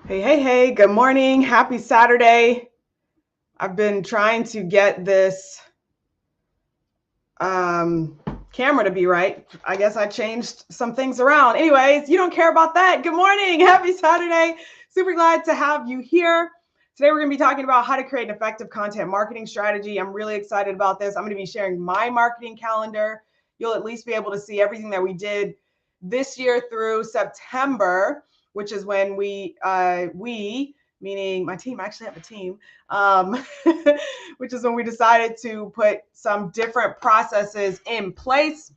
Hey, hey, hey, good morning. Happy Saturday. I've been trying to get this um, camera to be right. I guess I changed some things around. Anyways, you don't care about that. Good morning. Happy Saturday. Super glad to have you here. Today, we're going to be talking about how to create an effective content marketing strategy. I'm really excited about this. I'm going to be sharing my marketing calendar. You'll at least be able to see everything that we did this year through September, which is when we, meaning my team, I actually have a team, um, which is when we decided to put some different processes in place.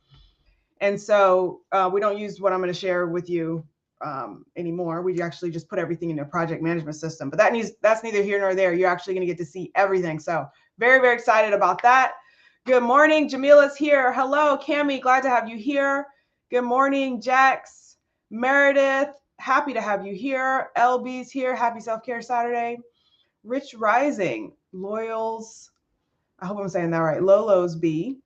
And so we don't use what I'm going to share with you anymore. We actually just put everything in a project management system. But that's neither here nor there. You're actually going to get to see everything. So very, very excited about that. Good morning. Jamila's here. Hello, Cami. Glad to have you here. Good morning, Jax. Meredith. Happy to have you here. LB's here. Happy Self-Care Saturday. Rich Rising. Loyals. I hope I'm saying that right. Lolo's B.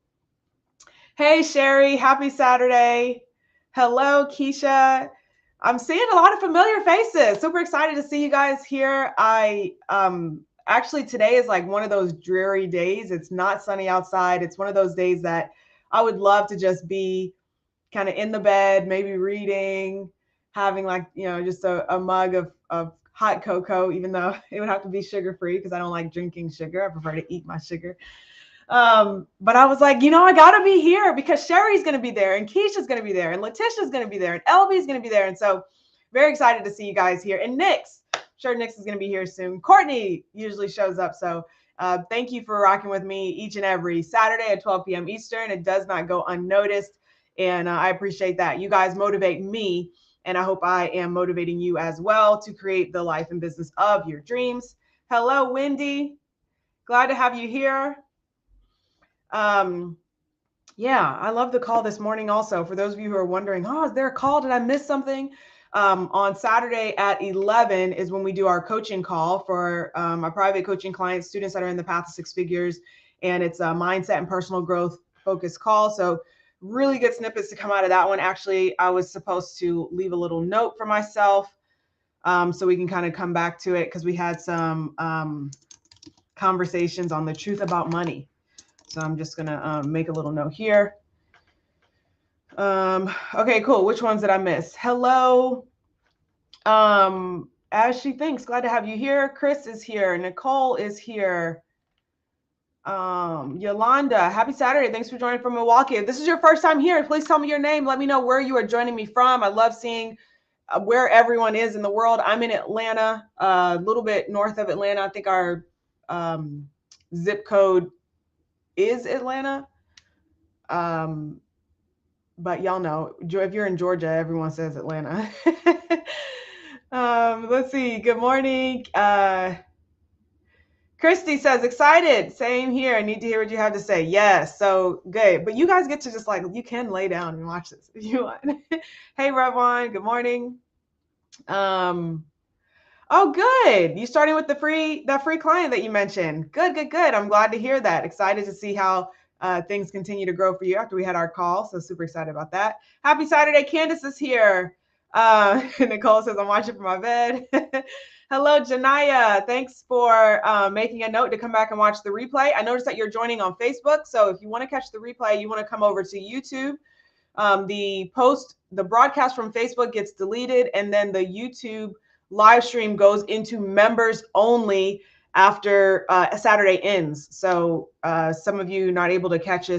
Hey, Sherry. Happy Saturday. Hello, Keisha. I'm seeing a lot of familiar faces. Super excited to see you guys here. I actually today is like one of those dreary days. It's not sunny outside. It's one of those days that I would love to just be kind of in the bed, maybe reading, having like, just a mug of hot cocoa, even though it would have to be sugar free because I don't like drinking sugar. I prefer to eat my sugar. But I was like, I gotta be here because Sherry's gonna be there and Keisha's gonna be there and LaTisha's gonna be there and LB's gonna be there. And so very excited to see you guys here. And Nyx, I'm sure Nyx is gonna be here soon. Courtney usually shows up. So thank you for rocking with me each and every Saturday at 12 p.m. Eastern. It does not go unnoticed. And I appreciate that. You guys motivate me. And I hope I am motivating you as well to create the life and business of your dreams. Hello, Wendy. Glad to have you here. Um, yeah, I love the call this morning also. For those of you who are wondering, is there a call? Did I miss something? On Saturday at 11 is when we do our coaching call for our private coaching clients, students that are in the path of six figures. And it's a mindset and personal growth focused call. So really good snippets to come out of that one. Actually, I was supposed to leave a little note for myself so we can kind of come back to it because we had some conversations on the truth about money. So I'm just going to make a little note here. Okay, cool. Which ones did I miss? Hello. As she thinks, glad to have you here. Chris is here. Nicole is here. Yolanda, happy Saturday. Thanks for joining from Milwaukee. If this is your first time here, please tell me your name. Let me know where you are joining me from. I love seeing where everyone is in the world. I'm in Atlanta, a little bit north of Atlanta. I think our zip code is Atlanta. But y'all know, if you're in Georgia, everyone says Atlanta. Let's see. Good morning. Christy says, excited. Same here. I need to hear what you have to say. Yes. So good. But you guys get to just you can lay down and watch this if you want. Hey, Revon. Good morning. Oh, good. You starting with that free client that you mentioned. Good, good, good. I'm glad to hear that. Excited to see how things continue to grow for you after we had our call. So super excited about that. Happy Saturday. Candace is here. Nicole says, I'm watching from my bed. Hello, Janaya. Thanks for making a note to come back and watch the replay. I noticed that you're joining on Facebook. So if you want to catch the replay, you want to come over to YouTube. The broadcast from Facebook gets deleted, and then the YouTube live stream goes into members only after Saturday ends. So some of you not able to catch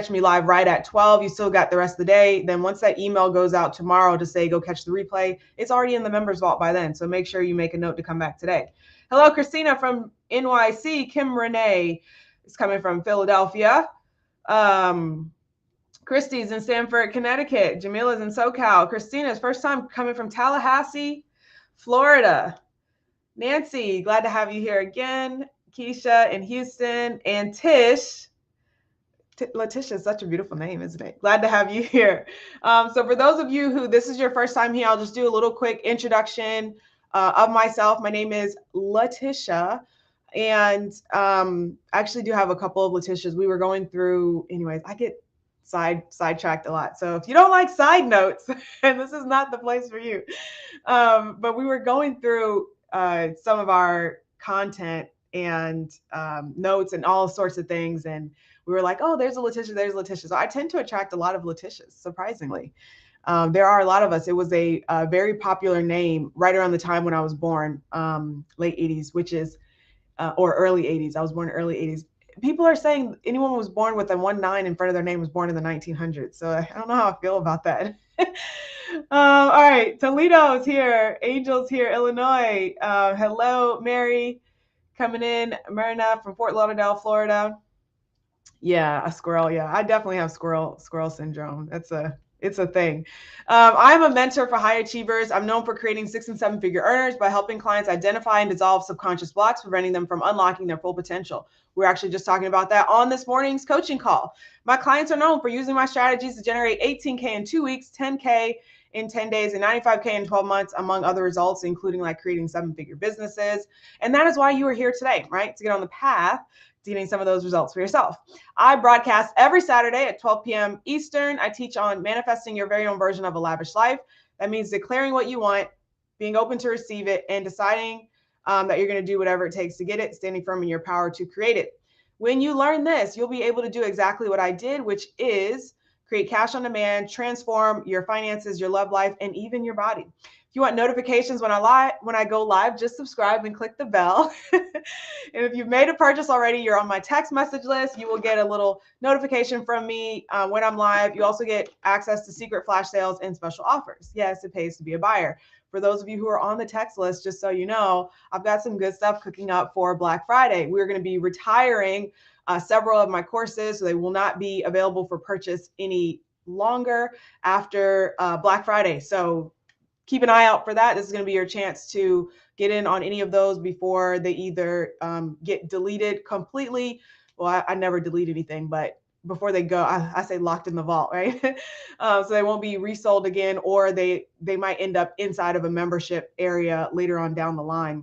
me live right at 12. You still got the rest of the day. Then once that email goes out tomorrow to say go catch the replay, it's already in the members vault by then. So make sure you make a note to come back today. Hello, Christina from NYC. Kim Renee is coming from Philadelphia. Christy's in Stamford, Connecticut. Jamila's in SoCal. Christina's first time coming from Tallahassee, Florida. Nancy, glad to have you here again. Keisha in Houston. And Tish. LaTisha is such a beautiful name, isn't it? Glad to have you here. So for those of you who this is your first time here, I'll just do a little quick introduction of myself. My name is LaTisha. And I actually do have a couple of LaTishas. We were going through, anyways, I get sidetracked a lot. So if you don't like side notes, and this is not the place for you, but we were going through some of our content and notes and all sorts of things, and we were like, oh, there's there's LaTisha. So I tend to attract a lot of LaTishas, surprisingly. There are a lot of us. It was a very popular name right around the time when I was born, late 80s, which is, or early 80s. I was born early 80s. People are saying anyone who was born with a 1-9 in front of their name was born in the 1900s. So I don't know how I feel about that. All right, Toledo's here. Angel's here. Illinois. Hello, Mary, coming in. Marina from Fort Lauderdale, Florida. Yeah, a squirrel. Yeah, I definitely have squirrel syndrome. It's a thing. I'm a mentor for high achievers. I'm known for creating 6- and 7-figure earners by helping clients identify and dissolve subconscious blocks, preventing them from unlocking their full potential. We're actually just talking about that on this morning's coaching call. My clients are known for using my strategies to generate 18K in 2 weeks, 10K in 10 days, and 95K in 12 months, among other results, including like creating 7-figure businesses. And that is why you are here today, right? To get on the path to getting some of those results for yourself. I broadcast every Saturday at 12 p.m. Eastern. I teach on manifesting your very own version of a lavish life. That means declaring what you want, being open to receive it, and deciding that you're going to do whatever it takes to get it, standing firm in your power to create it. When you learn this, you'll be able to do exactly what I did, which is create cash on demand, transform your finances, your love life, and even your body. If you want notifications when I go live, just subscribe and click the bell. And if you've made a purchase already, you're on my text message list. You will get a little notification from me when I'm live. You also get access to secret flash sales and special offers. Yes, it pays to be a buyer. For those of you who are on the text list, just so you know, I've got some good stuff cooking up for Black Friday. We're going to be retiring several of my courses, so they will not be available for purchase any longer after Black Friday. So keep an eye out for that. This is going to be your chance to get in on any of those before they either get deleted completely. Well, I never delete anything, but before they go, I say locked in the vault, right? So they won't be resold again, or they might end up inside of a membership area later on down the line.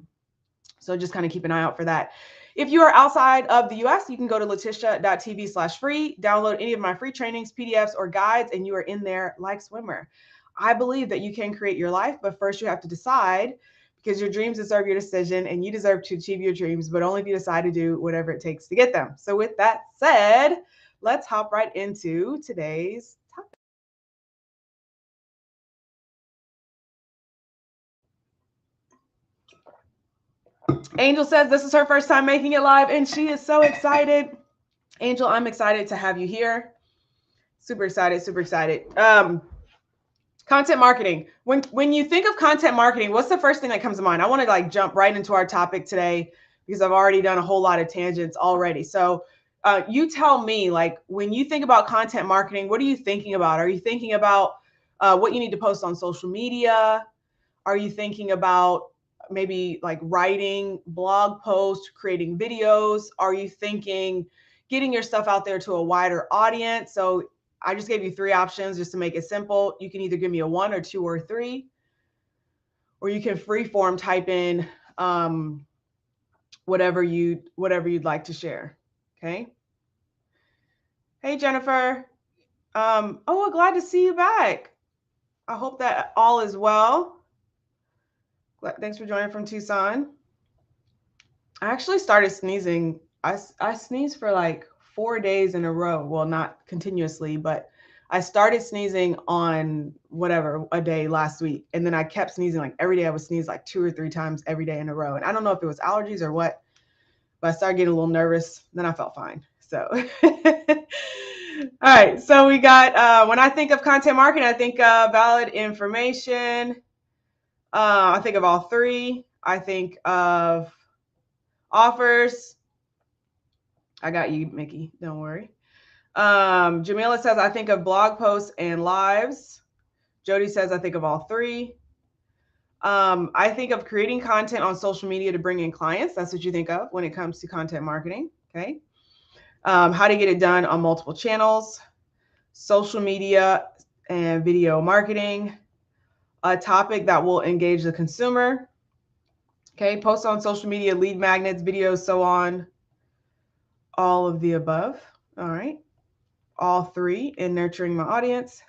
So just kind of keep an eye out for that. If you are outside of the US, you can go to latisha.tv/free, download any of my free trainings, PDFs, or guides, and you are in there like swimmer. I believe that you can create your life, but first you have to decide, because your dreams deserve your decision and you deserve to achieve your dreams, but only if you decide to do whatever it takes to get them. So with that said, let's hop right into today's topic. Angel says this is her first time making it live and she is so excited. Angel, I'm excited to have you here. Super excited, super excited. Content marketing. When you think of content marketing, what's the first thing that comes to mind? I want to like jump right into our topic today because I've already done a whole lot of tangents already. So you tell me, like, when you think about content marketing, what are you thinking about? Are you thinking about what you need to post on social media? Are you thinking about maybe like writing blog posts, creating videos? Are you thinking getting your stuff out there to a wider audience? So I just gave you 3 options just to make it simple. You can either give me a 1 or 2 or 3, or you can freeform type in whatever you'd like to share. Okay. Hey, Jennifer. Oh, glad to see you back. I hope that all is well. Thanks for joining from Tucson. I actually started sneezing. I sneezed for like 4 days in a row. Well, not continuously, but I started sneezing on whatever a day last week. And then I kept sneezing like every day. I would sneeze like 2 or 3 times every day in a row. And I don't know if it was allergies or what, but I started getting a little nervous. Then I felt fine. So, all right. So we got, when I think of content marketing, I think valid information. I think of all 3. I think of offers. I got you, Mickey. Don't worry. Jamila says, I think of blog posts and lives. Jody says, I think of all 3. I think of creating content on social media to bring in clients. That's what you think of when it comes to content marketing. Okay. How to get it done on multiple channels, social media and video marketing, a topic that will engage the consumer. Okay. Post on social media, lead magnets, videos, so on. All of the above. All right. all three in nurturing my audience.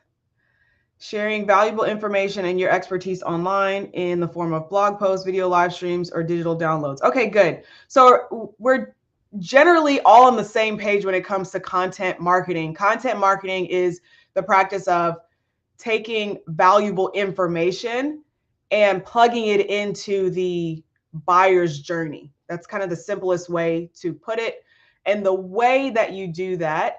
Sharing valuable information and your expertise online in the form of blog posts, video live streams, or digital downloads. Okay, good. So we're generally all on the same page when it comes to content marketing. Content marketing is the practice of taking valuable information and plugging it into the buyer's journey. That's kind of the simplest way to put it. And the way that you do that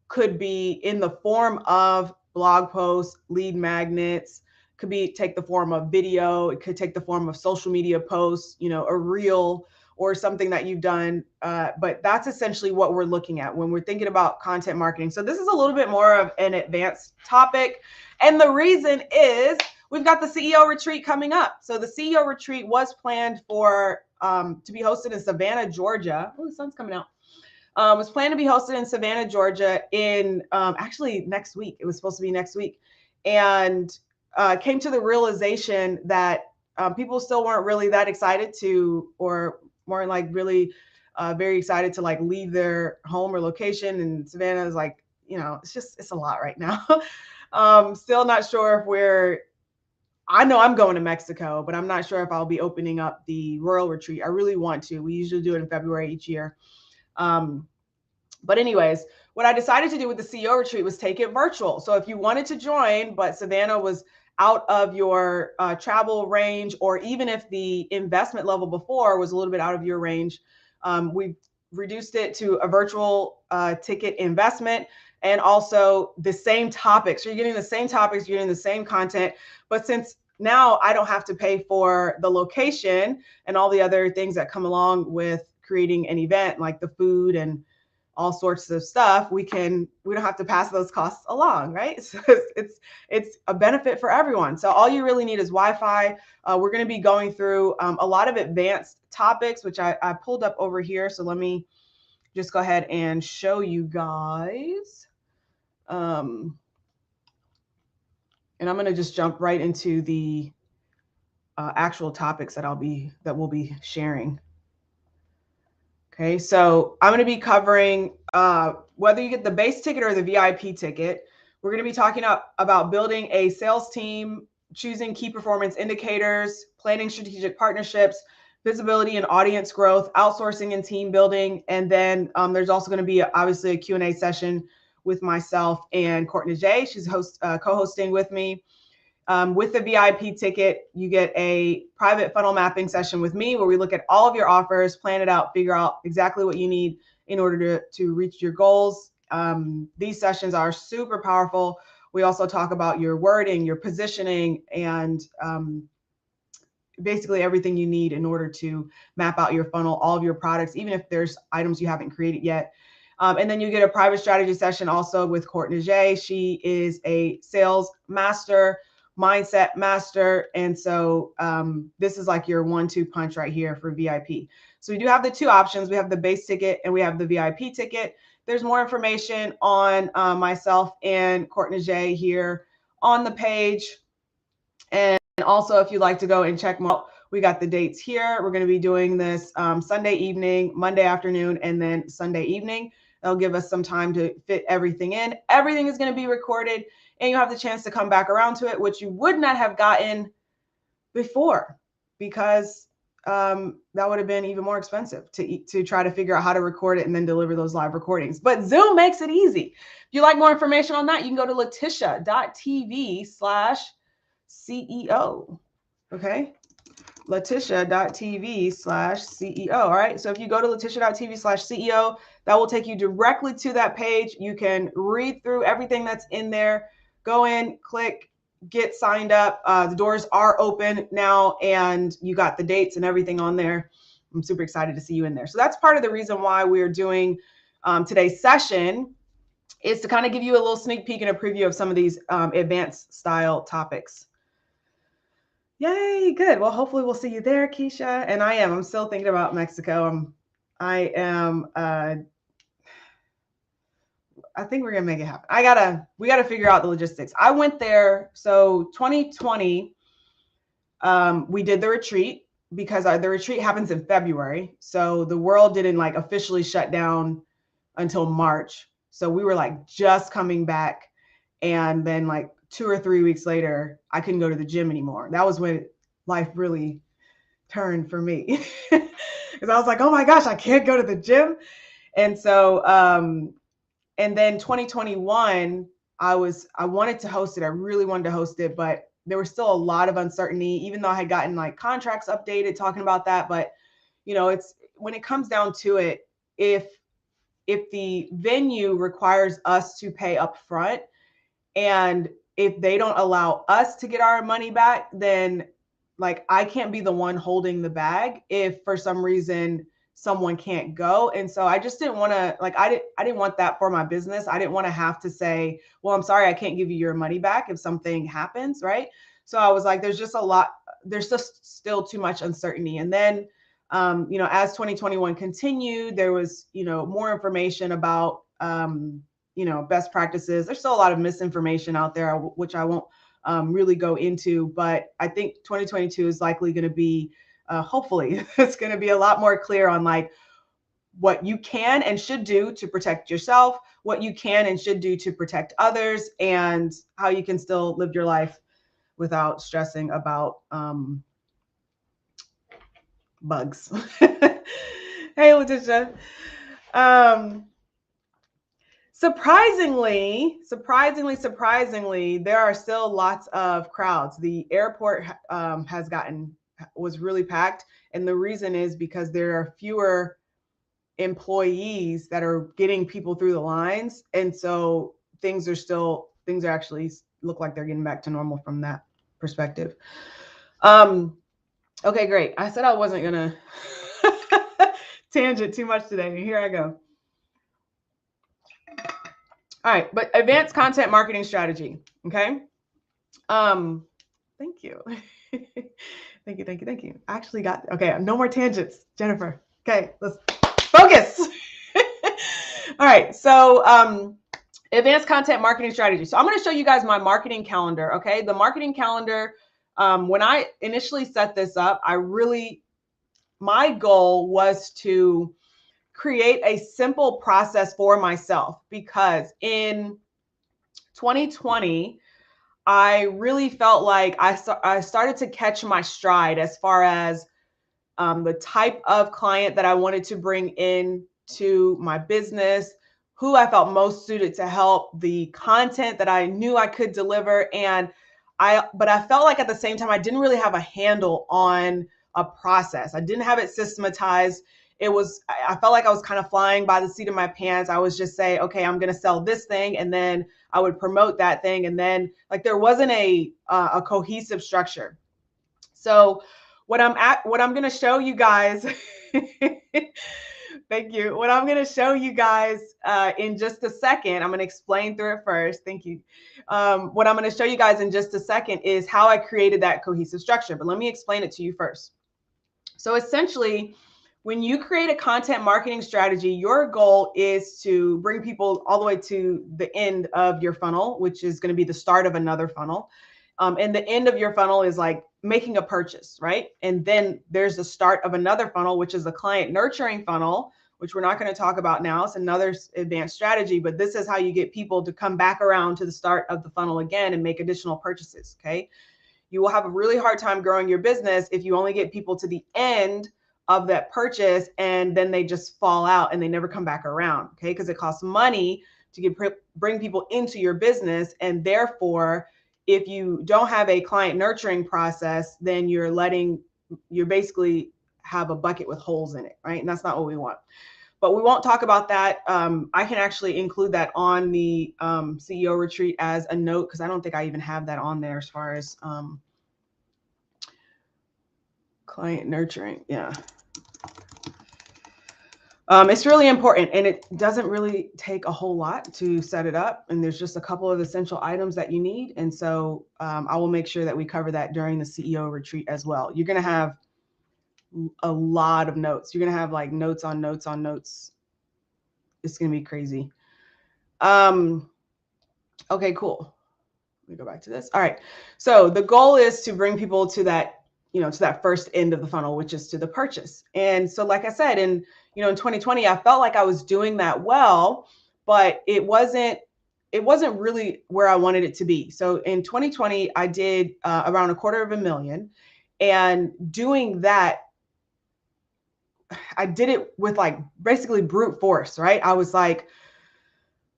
could be in the form of blog posts, lead magnets, could be take the form of video, it could take the form of social media posts, a reel or something that you've done. But that's essentially what we're looking at when we're thinking about content marketing. So this is a little bit more of an advanced topic. And the reason is we've got the CEO retreat coming up. So the CEO retreat was planned for to be hosted in Savannah, Georgia. Oh, the sun's coming out. Was planned to be hosted in Savannah, Georgia in actually next week. It was supposed to be next week. And came to the realization that people still weren't really that excited to, or weren't like really very excited to like leave their home or location. And Savannah is like, it's a lot right now. Still not sure if I know I'm going to Mexico, but I'm not sure if I'll be opening up the Royal Retreat. I really want to. We usually do it in February each year. But anyways, what I decided to do with the CEO retreat was take it virtual. So if you wanted to join, but Savannah was out of your travel range, or even if the investment level before was a little bit out of your range, we've reduced it to a virtual ticket investment, and also the same topics. So you're getting the same topics, you're getting the same content, but since now I don't have to pay for the location and all the other things that come along with creating an event, like the food and all sorts of stuff, we don't have to pass those costs along, right? So it's a benefit for everyone. So all you really need is Wi-Fi. We're going to be going through a lot of advanced topics, which I pulled up over here. So let me just go ahead and show you guys. And I'm going to just jump right into the actual topics that we'll be sharing. Okay, so I'm going to be covering whether you get the base ticket or the VIP ticket. We're going to be talking about building a sales team, choosing key performance indicators, planning strategic partnerships, visibility and audience growth, outsourcing and team building. And then there's also going to be obviously a Q&A session with myself and Courtney J. She's co-hosting with me. With the VIP ticket, you get a private funnel mapping session with me where we look at all of your offers, plan it out, figure out exactly what you need in order to reach your goals. These sessions are super powerful. We also talk about your wording, your positioning, and basically everything you need in order to map out your funnel, all of your products, even if there's items you haven't created yet. And then you get a private strategy session also with Courtney J. She is a sales master, mindset master. And so this is like your 1-2 punch right here for VIP. So we do have the two options. We have the base ticket and we have the VIP ticket. There's more information on myself and Courtney J here on the page. And also, if you'd like to go and check them out, we got the dates here. We're going to be doing this Sunday evening, Monday afternoon, and then Sunday evening. That'll give us some time to fit everything in. Everything is going to be recorded, and you have the chance to come back around to it, which you would not have gotten before, because that would have been even more expensive to try to figure out how to record it and then deliver those live recordings. But Zoom makes it easy. If you'd like more information on that, you can go to LaTisha.tv/CEO. Okay. LaTisha.tv/CEO. All right. So if you go to LaTisha.tv/CEO, that will take you directly to that page. You can read through everything that's in there. Go in, click, get signed up. The doors are open now, and you got the dates and everything on there. I'm super excited to see you in there. So that's part of the reason why we're doing today's session, is to kind of give you a little sneak peek and a preview of some of these advanced style topics. Yay, good. Well, hopefully we'll see you there, Keisha. And I'm still thinking about Mexico. I think we're gonna make it happen. We gotta figure out the logistics. I went there. So 2020, we did the retreat because the retreat happens in February. So the world didn't like officially shut down until March. So we were like just coming back. And then like 2 or 3 weeks later, I couldn't go to the gym anymore. That was when life really turned for me. Because I was like, oh my gosh, I can't go to the gym. And so, and then 2021, I wanted to host it. I really wanted to host it, but there was still a lot of uncertainty, even though I had gotten like contracts updated talking about that. But, you know, it's when it comes down to it, if the venue requires us to pay up front, and if they don't allow us to get our money back, then like I can't be the one holding the bag if for some reason someone can't go. And so I just didn't want to, like, I didn't want that for my business. I didn't want to have to say, well, I'm sorry, I can't give you your money back if something happens, right? So I was like, there's just still too much uncertainty. And then, you know, as 2021 continued, there was, you know, more information about, you know, best practices. There's still a lot of misinformation out there, which I won't really go into, but I think 2022 is likely going to be, hopefully, it's going to be a lot more clear on like what you can and should do to protect yourself, what you can and should do to protect others, and how you can still live your life without stressing about bugs. Hey, LaTisha. Surprisingly, there are still lots of crowds. The airport was really packed. And the reason is because there are fewer employees that are getting people through the lines. And so things are actually look like they're getting back to normal from that perspective. Okay, great. I said I wasn't gonna tangent too much today. Here I go. All right, but advanced content marketing strategy. Okay. Thank you. Thank you. I actually got, okay, no more tangents, Jennifer. Okay, let's focus. All right, so advanced content marketing strategy. So I'm going to show you guys my marketing calendar. Okay, the marketing calendar. When I initially set this up, my goal was to create a simple process for myself, because in 2020, I really felt like I started to catch my stride as far as the type of client that I wanted to bring in to my business, who I felt most suited to help, the content that I knew I could deliver. But I felt like at the same time, I didn't really have a handle on a process. I didn't have it systematized. I felt like I was kind of flying by the seat of my pants. I was just saying, okay, I'm going to sell this thing, and then I would promote that thing. And then like, there wasn't a cohesive structure. So what I'm going to show you guys, thank you. What I'm going to show you guys in just a second, I'm going to explain through it first. Thank you. What I'm going to show you guys in just a second is how I created that cohesive structure. But let me explain it to you first. So essentially, when you create a content marketing strategy, your goal is to bring people all the way to the end of your funnel, which is going to be the start of another funnel. And the end of your funnel is like making a purchase, right? And then there's the start of another funnel, which is a client nurturing funnel, which we're not going to talk about now. It's another advanced strategy, but this is how you get people to come back around to the start of the funnel again and make additional purchases, okay? You will have a really hard time growing your business if you only get people to the end of that purchase and then they just fall out and they never come back around, okay? Because it costs money to bring people into your business, and therefore, if you don't have a client nurturing process, then you're basically have a bucket with holes in it, right? And that's not what we want. But we won't talk about that. I can actually include that on the CEO retreat as a note, because I don't think I even have that on there as far as client nurturing. Yeah. It's really important, and it doesn't really take a whole lot to set it up. And there's just a couple of essential items that you need. And so I will make sure that we cover that during the CEO retreat as well. You're going to have a lot of notes. You're going to have like notes on notes on notes. It's going to be crazy. Okay, cool. Let me go back to this. All right. So the goal is to bring people to that, to that first end of the funnel, which is to the purchase. And so, like I said, in 2020, I felt like I was doing that well, but it wasn't really where I wanted it to be. So in 2020, I did around $250,000, and doing that, I did it with like basically brute force, right? I was like,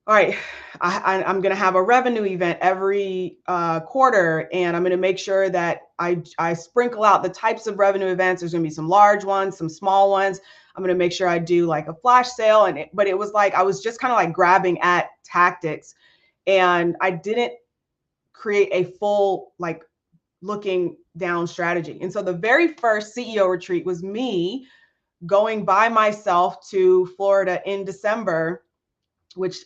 all right, I'm going to have a revenue event every quarter, and I'm going to make sure that I sprinkle out the types of revenue events. There's going to be some large ones, some small ones. I'm going to make sure I do like a flash sale. But it was like, I was just kind of like grabbing at tactics, and I didn't create a full like looking down strategy. And so the very first CEO retreat was me going by myself to Florida in December, which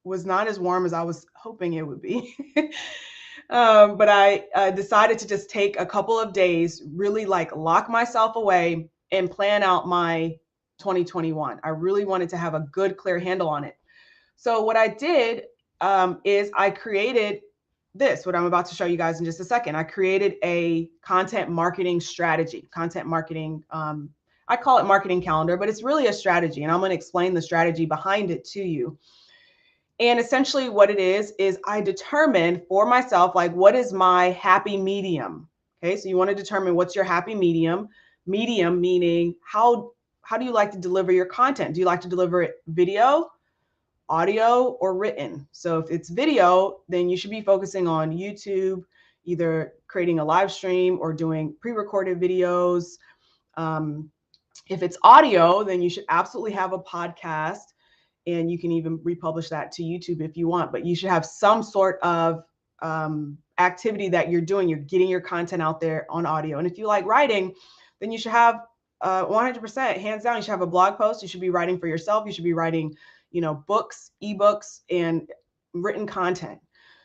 was not as warm as I was hoping it would be. But I decided to just take a couple of days, really like lock myself away and plan out my 2021. I really wanted to have a good, clear handle on it. So what I did is I created this, what I'm about to show you guys in just a second. I created a content marketing strategy, content marketing. I call it marketing calendar, but it's really a strategy. And I'm going to explain the strategy behind it to you. And essentially what it is I determined for myself, like, what is my happy medium? Okay, so you want to determine what's your happy medium. Medium meaning how do you like to deliver your content? Do you like to deliver it video, audio, or written? So if it's video, then you should be focusing on YouTube, either creating a live stream or doing pre-recorded videos. If it's audio, then you should absolutely have a podcast, and you can even republish that to YouTube if you want, but you should have some sort of activity that you're doing. You're getting your content out there on audio. And if you like writing, then you should have 100%, hands down, you should have a blog post. You should be writing for yourself. You should be writing, books, ebooks, and written content.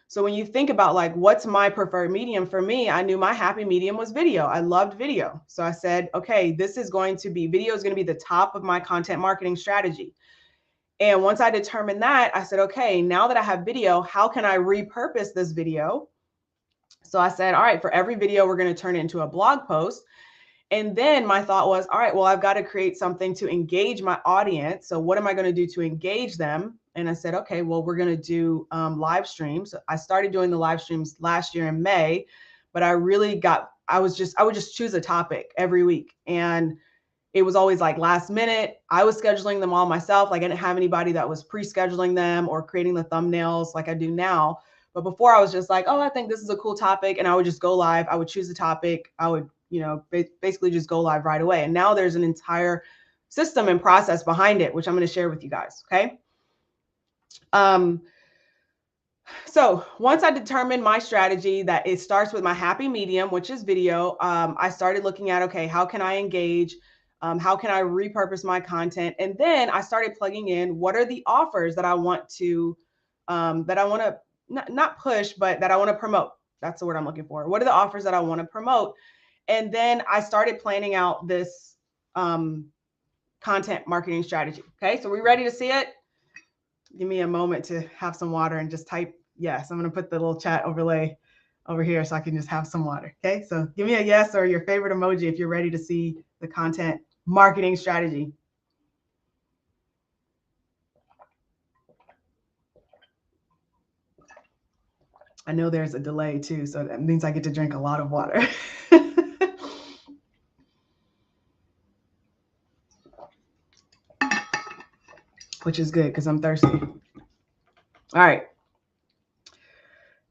So when you think about like, what's my preferred medium? For me, I knew my happy medium was video. I loved video. So I said, okay, video is going to be the top of my content marketing strategy. And once I determined that, I said, okay, now that I have video, how can I repurpose this video? So I said, all right, for every video, we're going to turn it into a blog post. And then my thought was, all right, well, I've got to create something to engage my audience. So what am I going to do to engage them? And I said, okay, well, we're going to do live streams. I started doing the live streams last year in May, but I would just choose a topic every week. And it was always like last minute. I was scheduling them all myself. Like I didn't have anybody that was pre-scheduling them or creating the thumbnails like I do now. But before I was just like, oh, I think this is a cool topic. And I would just go live. I would choose a topic. I would, basically just go live right away. And now there's an entire system and process behind it, which I'm going to share with you guys. Okay. So once I determined my strategy that it starts with my happy medium, which is video, I started looking at, okay, how can I engage? How can I repurpose my content? And then I started plugging in, what are the offers that I want to, not push, but that I want to promote. That's the word I'm looking for. What are the offers that I want to promote? And then I started planning out this content marketing strategy. Okay, so we ready to see it? Give me a moment to have some water and just type yes. I'm going to put the little chat overlay over here so I can just have some water. Okay, so give me a yes or your favorite emoji if you're ready to see the content marketing strategy. I know there's a delay too, so that means I get to drink a lot of water. Which is good because I'm thirsty. All right.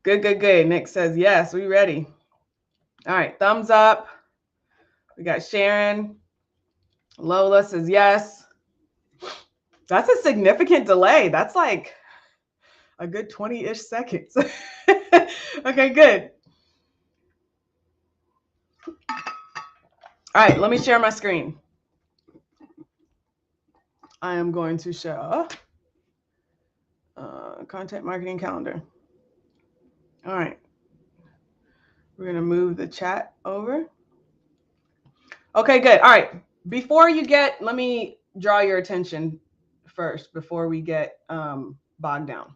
Good. Nick says, yes, we ready. All right, thumbs up. We got Sharon. Lola says, yes. That's a significant delay. That's like a good 20-ish seconds. Okay, good. All right, let me share my screen. I am going to show content marketing calendar. All right. We're going to move the chat over. Okay, good. All right. Let me draw your attention first before we get bogged down.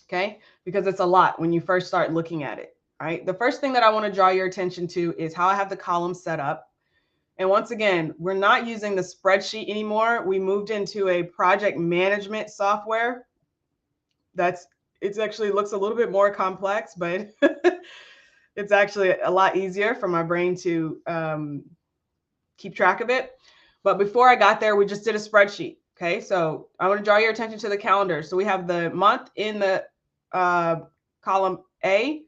Okay, because it's a lot when you first start looking at it. All right. The first thing that I want to draw your attention to is how I have the columns set up. And once again, we're not using the spreadsheet anymore. We moved into a project management software. It's actually looks a little bit more complex, but it's actually a lot easier for my brain to keep track of it. But before I got there, we just did a spreadsheet. Okay, so I want to draw your attention to the calendar. So we have the month in the column A.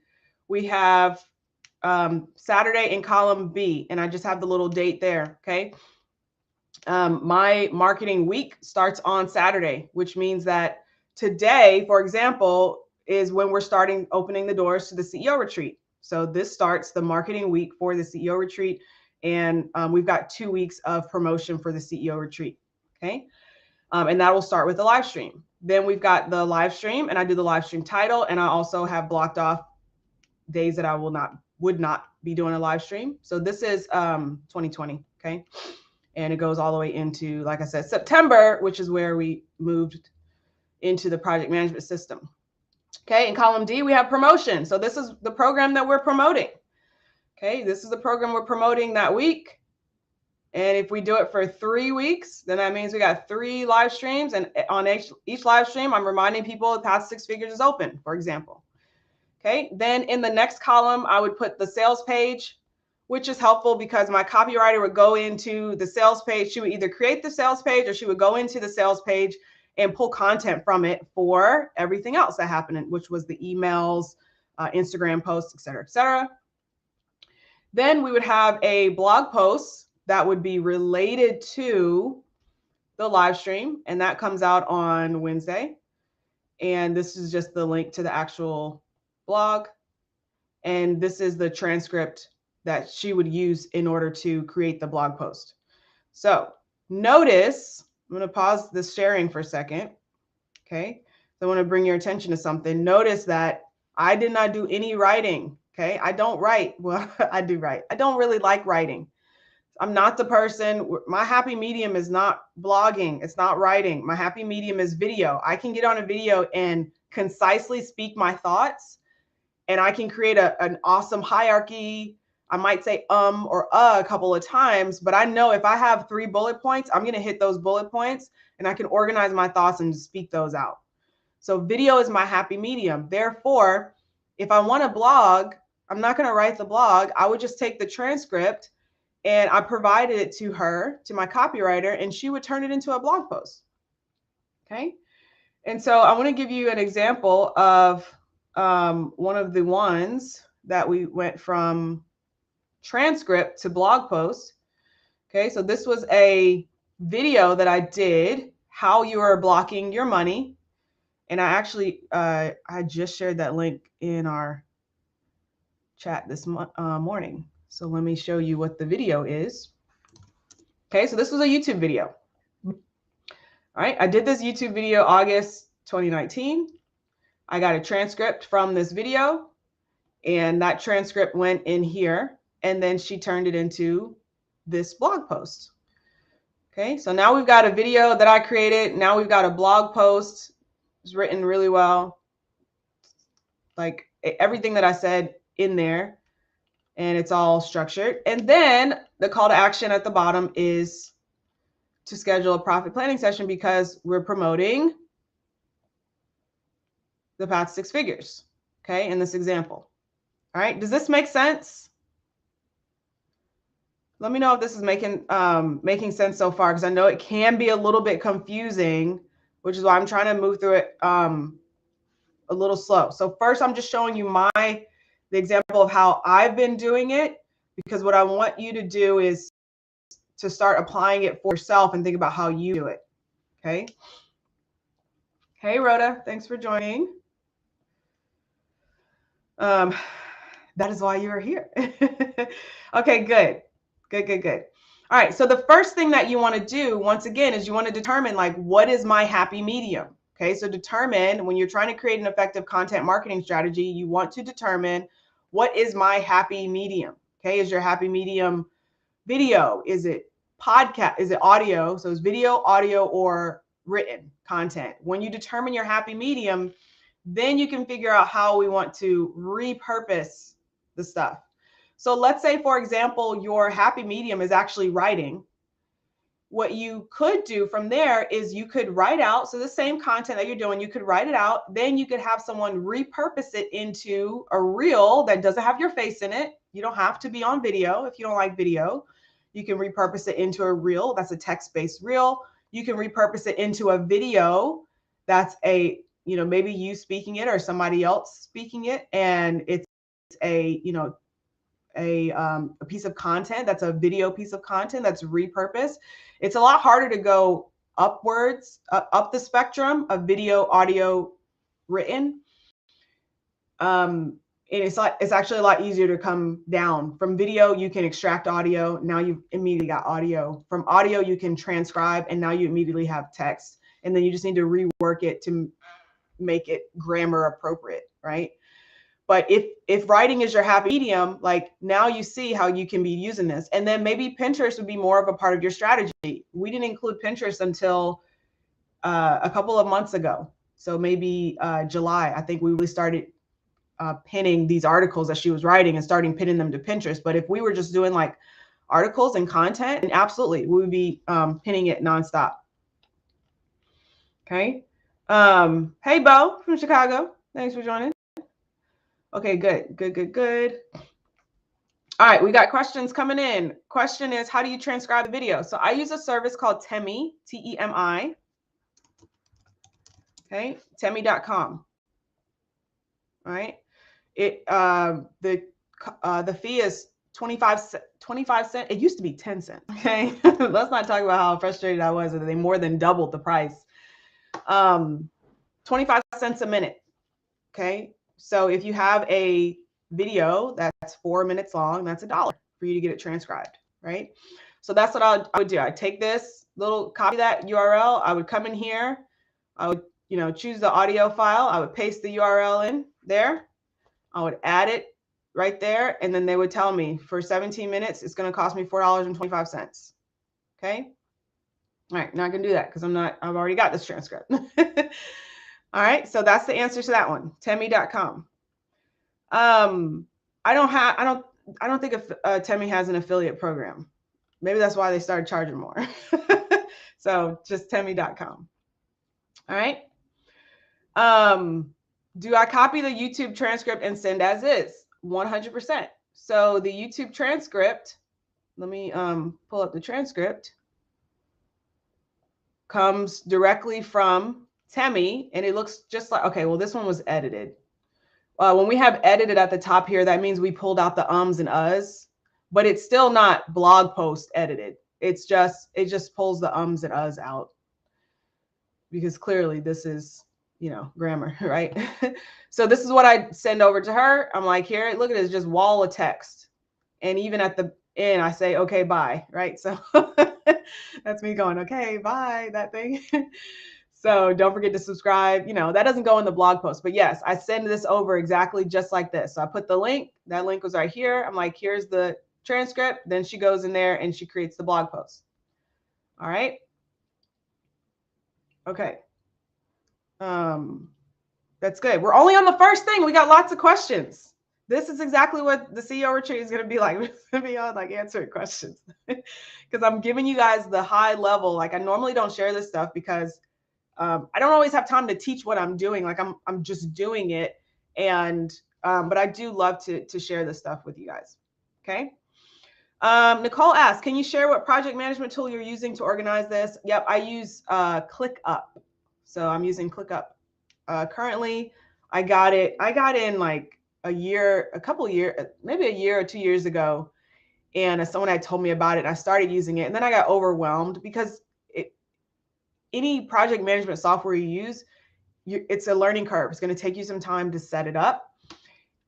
We have Saturday in column B, and I just have the little date there. Okay. My marketing week starts on Saturday, which means that today, for example, is when we're starting opening the doors to the CEO retreat. So this starts the marketing week for the CEO retreat. And we've got 2 weeks of promotion for the CEO retreat. Okay. And that will start with the live stream. Then we've got the live stream, and I do the live stream title. And I also have blocked off days that I would not be doing a live stream. So this is 2020. Okay. And it goes all the way into, like I said, September, which is where we moved into the project management system. Okay, in column D, we have promotion. So this is the program that we're promoting. Okay, this is the program we're promoting that week. And if we do it for 3 weeks, then that means we got 3 live streams. And on each live stream, I'm reminding people the Path to Six Figures is open, for example. Okay, then in the next column, I would put the sales page, which is helpful because my copywriter would go into the sales page. She would either create the sales page or she would go into the sales page and pull content from it for everything else that happened, which was the emails, Instagram posts, et cetera, et cetera. Then we would have a blog post that would be related to the live stream, and that comes out on Wednesday. And this is just the link to the actual blog. And this is the transcript that she would use in order to create the blog post. So notice, I'm going to pause this sharing for a second. Okay. So I want to bring your attention to something. Notice that I did not do any writing. Okay. I don't write. Well, I do write. I don't really like writing. I'm not the person. My happy medium is not blogging. It's not writing. My happy medium is video. I can get on a video and concisely speak my thoughts, and I can create an awesome hierarchy. I might say or a couple of times, but I know if I have 3 bullet points, I'm going to hit those bullet points, and I can organize my thoughts and speak those out. So video is my happy medium. Therefore, if I want to blog, I'm not going to write the blog. I would just take the transcript and I provided it to her, to my copywriter, and she would turn it into a blog post. Okay. And so I want to give you an example of one of the ones that we went from transcript to blog post. Okay, so this was a video that I did, how you are blocking your money. And I actually, I just shared that link in our chat this morning. So let me show you what the video is. Okay, so this was a YouTube video. All right, I did this YouTube video August 2019. I got a transcript from this video, and that transcript went in here, and then she turned it into this blog post. Okay, so now we've got a video that I created. Now we've got a blog post. It's written really well, like everything that I said in there, and it's all structured. And then the call to action at the bottom is to schedule a profit planning session because we're promoting the Path to Six Figures, okay, in this example. All right, does this make sense? Let me know if this is making sense so far, because I know it can be a little bit confusing, which is why I'm trying to move through it a little slow. So first, I'm just showing you the example of how I've been doing it, because what I want you to do is to start applying it for yourself and think about how you do it. Okay. Hey, Rhoda, thanks for joining. That is why you are here. Okay, good. Good. All right. So the first thing that you want to do, once again, is you want to determine, like, what is my happy medium? Okay. So determine, when you're trying to create an effective content marketing strategy, you want to determine, what is my happy medium? Okay. Is your happy medium video? Is it podcast? Is it audio? So it's video, audio, or written content. When you determine your happy medium, then you can figure out how we want to repurpose the stuff. So let's say, for example, your happy medium is actually writing. what you could do from there is you could write out, so the same content that you're doing, you could write it out, then you could have someone repurpose it into a reel that doesn't have your face in it. You don't have to be on video if you don't like video. You can repurpose it into a reel that's a text-based reel. You can repurpose it into a video that's a, you know, maybe you speaking it or somebody else speaking it, and it's a, you know, a piece of content that's a video piece of content that's repurposed. It's a lot harder to go upwards, up the spectrum of video, audio, written. And it's actually a lot easier to come down. From video, you can extract audio. Now you've immediately got audio. From audio, you can transcribe, and now you immediately have text. And then you just need to rework it to make it grammar appropriate, right? But if writing is your happy medium, like now you see how you can be using this. And then maybe Pinterest would be more of a part of your strategy. We didn't include Pinterest until a couple of months ago. So maybe July, I think we really started pinning these articles that she was writing and starting pinning them to Pinterest. But if we were just doing like articles and content, and absolutely, we would be pinning it nonstop. Okay. Hey, Bo from Chicago. Thanks for joining. Okay, good. All right, we got questions coming in. Question is, how do you transcribe the video? So I use a service called Temi, T-E-M-I. Okay, Temi.com. All right. The fee is 25 cents. It used to be 10 cents. Okay. Let's not talk about how frustrated I was that they more than doubled the price. 25 cents a minute. Okay. So if you have a video that's 4 minutes long, that's $1 for you to get it transcribed, right? So that's what I would do. I take this little, copy that URL. I would come in here. I would, you know, choose the audio file. I would paste the URL in there. I would add it right there. And then they would tell me for 17 minutes, it's going to cost me $4.25. Okay. All right. Not going to do that because I've already got this transcript. All right. So that's the answer to that one. Temi.com. I don't think Temi has an affiliate program. Maybe that's why they started charging more. So just Temi.com. All right. Do I copy the YouTube transcript and send as is? 100%. So the YouTube transcript, let me pull up the transcript, comes directly from Temi, and it looks just like, okay, well, this one was edited. When we have edited at the top here, that means we pulled out the ums and uhs, but it's still not blog post edited. It just pulls the ums and uhs out because clearly this is, you know, grammar, right? So this is what I send over to her. I'm like, here, look at this, just wall of text. And even at the end, I say, okay, bye, right? So that's me going, okay, bye, that thing. So don't forget to subscribe. You know, that doesn't go in the blog post, but yes, I send this over exactly just like this. So I put the link, that link was right here. I'm like, here's the transcript. Then she goes in there and she creates the blog post. All right. Okay. That's good. We're only on the first thing. We got lots of questions. This is exactly what the CEO retreat is going to be like. It's going to be on like answering questions because I'm giving you guys the high level. Like I normally don't share this stuff because I don't always have time to teach what I'm doing. Like I'm just doing it. And, but I do love to share this stuff with you guys. Okay. Nicole asked, can you share what project management tool you're using to organize this? Yep. I use ClickUp. So I'm using ClickUp. Currently I got in like a couple of years, maybe a year or 2 years ago. And someone had told me about it. I started using it and then I got overwhelmed because any project management software you use, it's a learning curve. It's going to take you some time to set it up.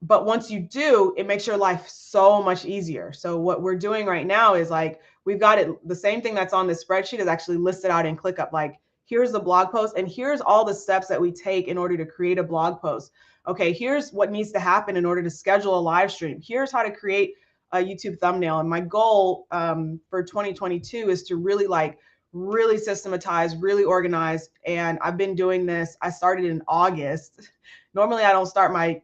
But once you do, it makes your life so much easier. So what we're doing right now is like, we've got it. The same thing that's on this spreadsheet is actually listed out in ClickUp. Like, here's the blog post and here's all the steps that we take in order to create a blog post. Okay, here's what needs to happen in order to schedule a live stream. Here's how to create a YouTube thumbnail. And my goal for 2022 is to really systematize, really organize. And I've been doing this. I started in August. Normally I don't start my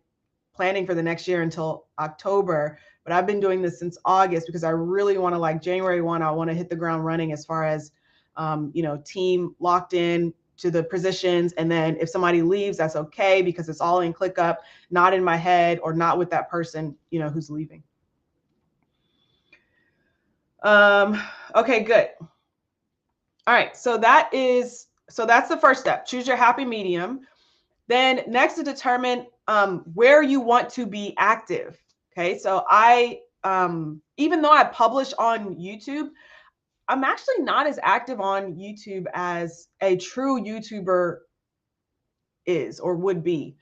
planning for the next year until October, but I've been doing this since August because I really want to, like January 1, I want to hit the ground running as far as team locked in to the positions. And then if somebody leaves, that's okay, because it's all in ClickUp, not in my head or not with that person, who's leaving. Okay, good. All right, so that's the first step. Choose your happy medium. Then next, to determine where you want to be active. Okay, so I even though I publish on YouTube, I'm actually not as active on YouTube as a true YouTuber is or would be.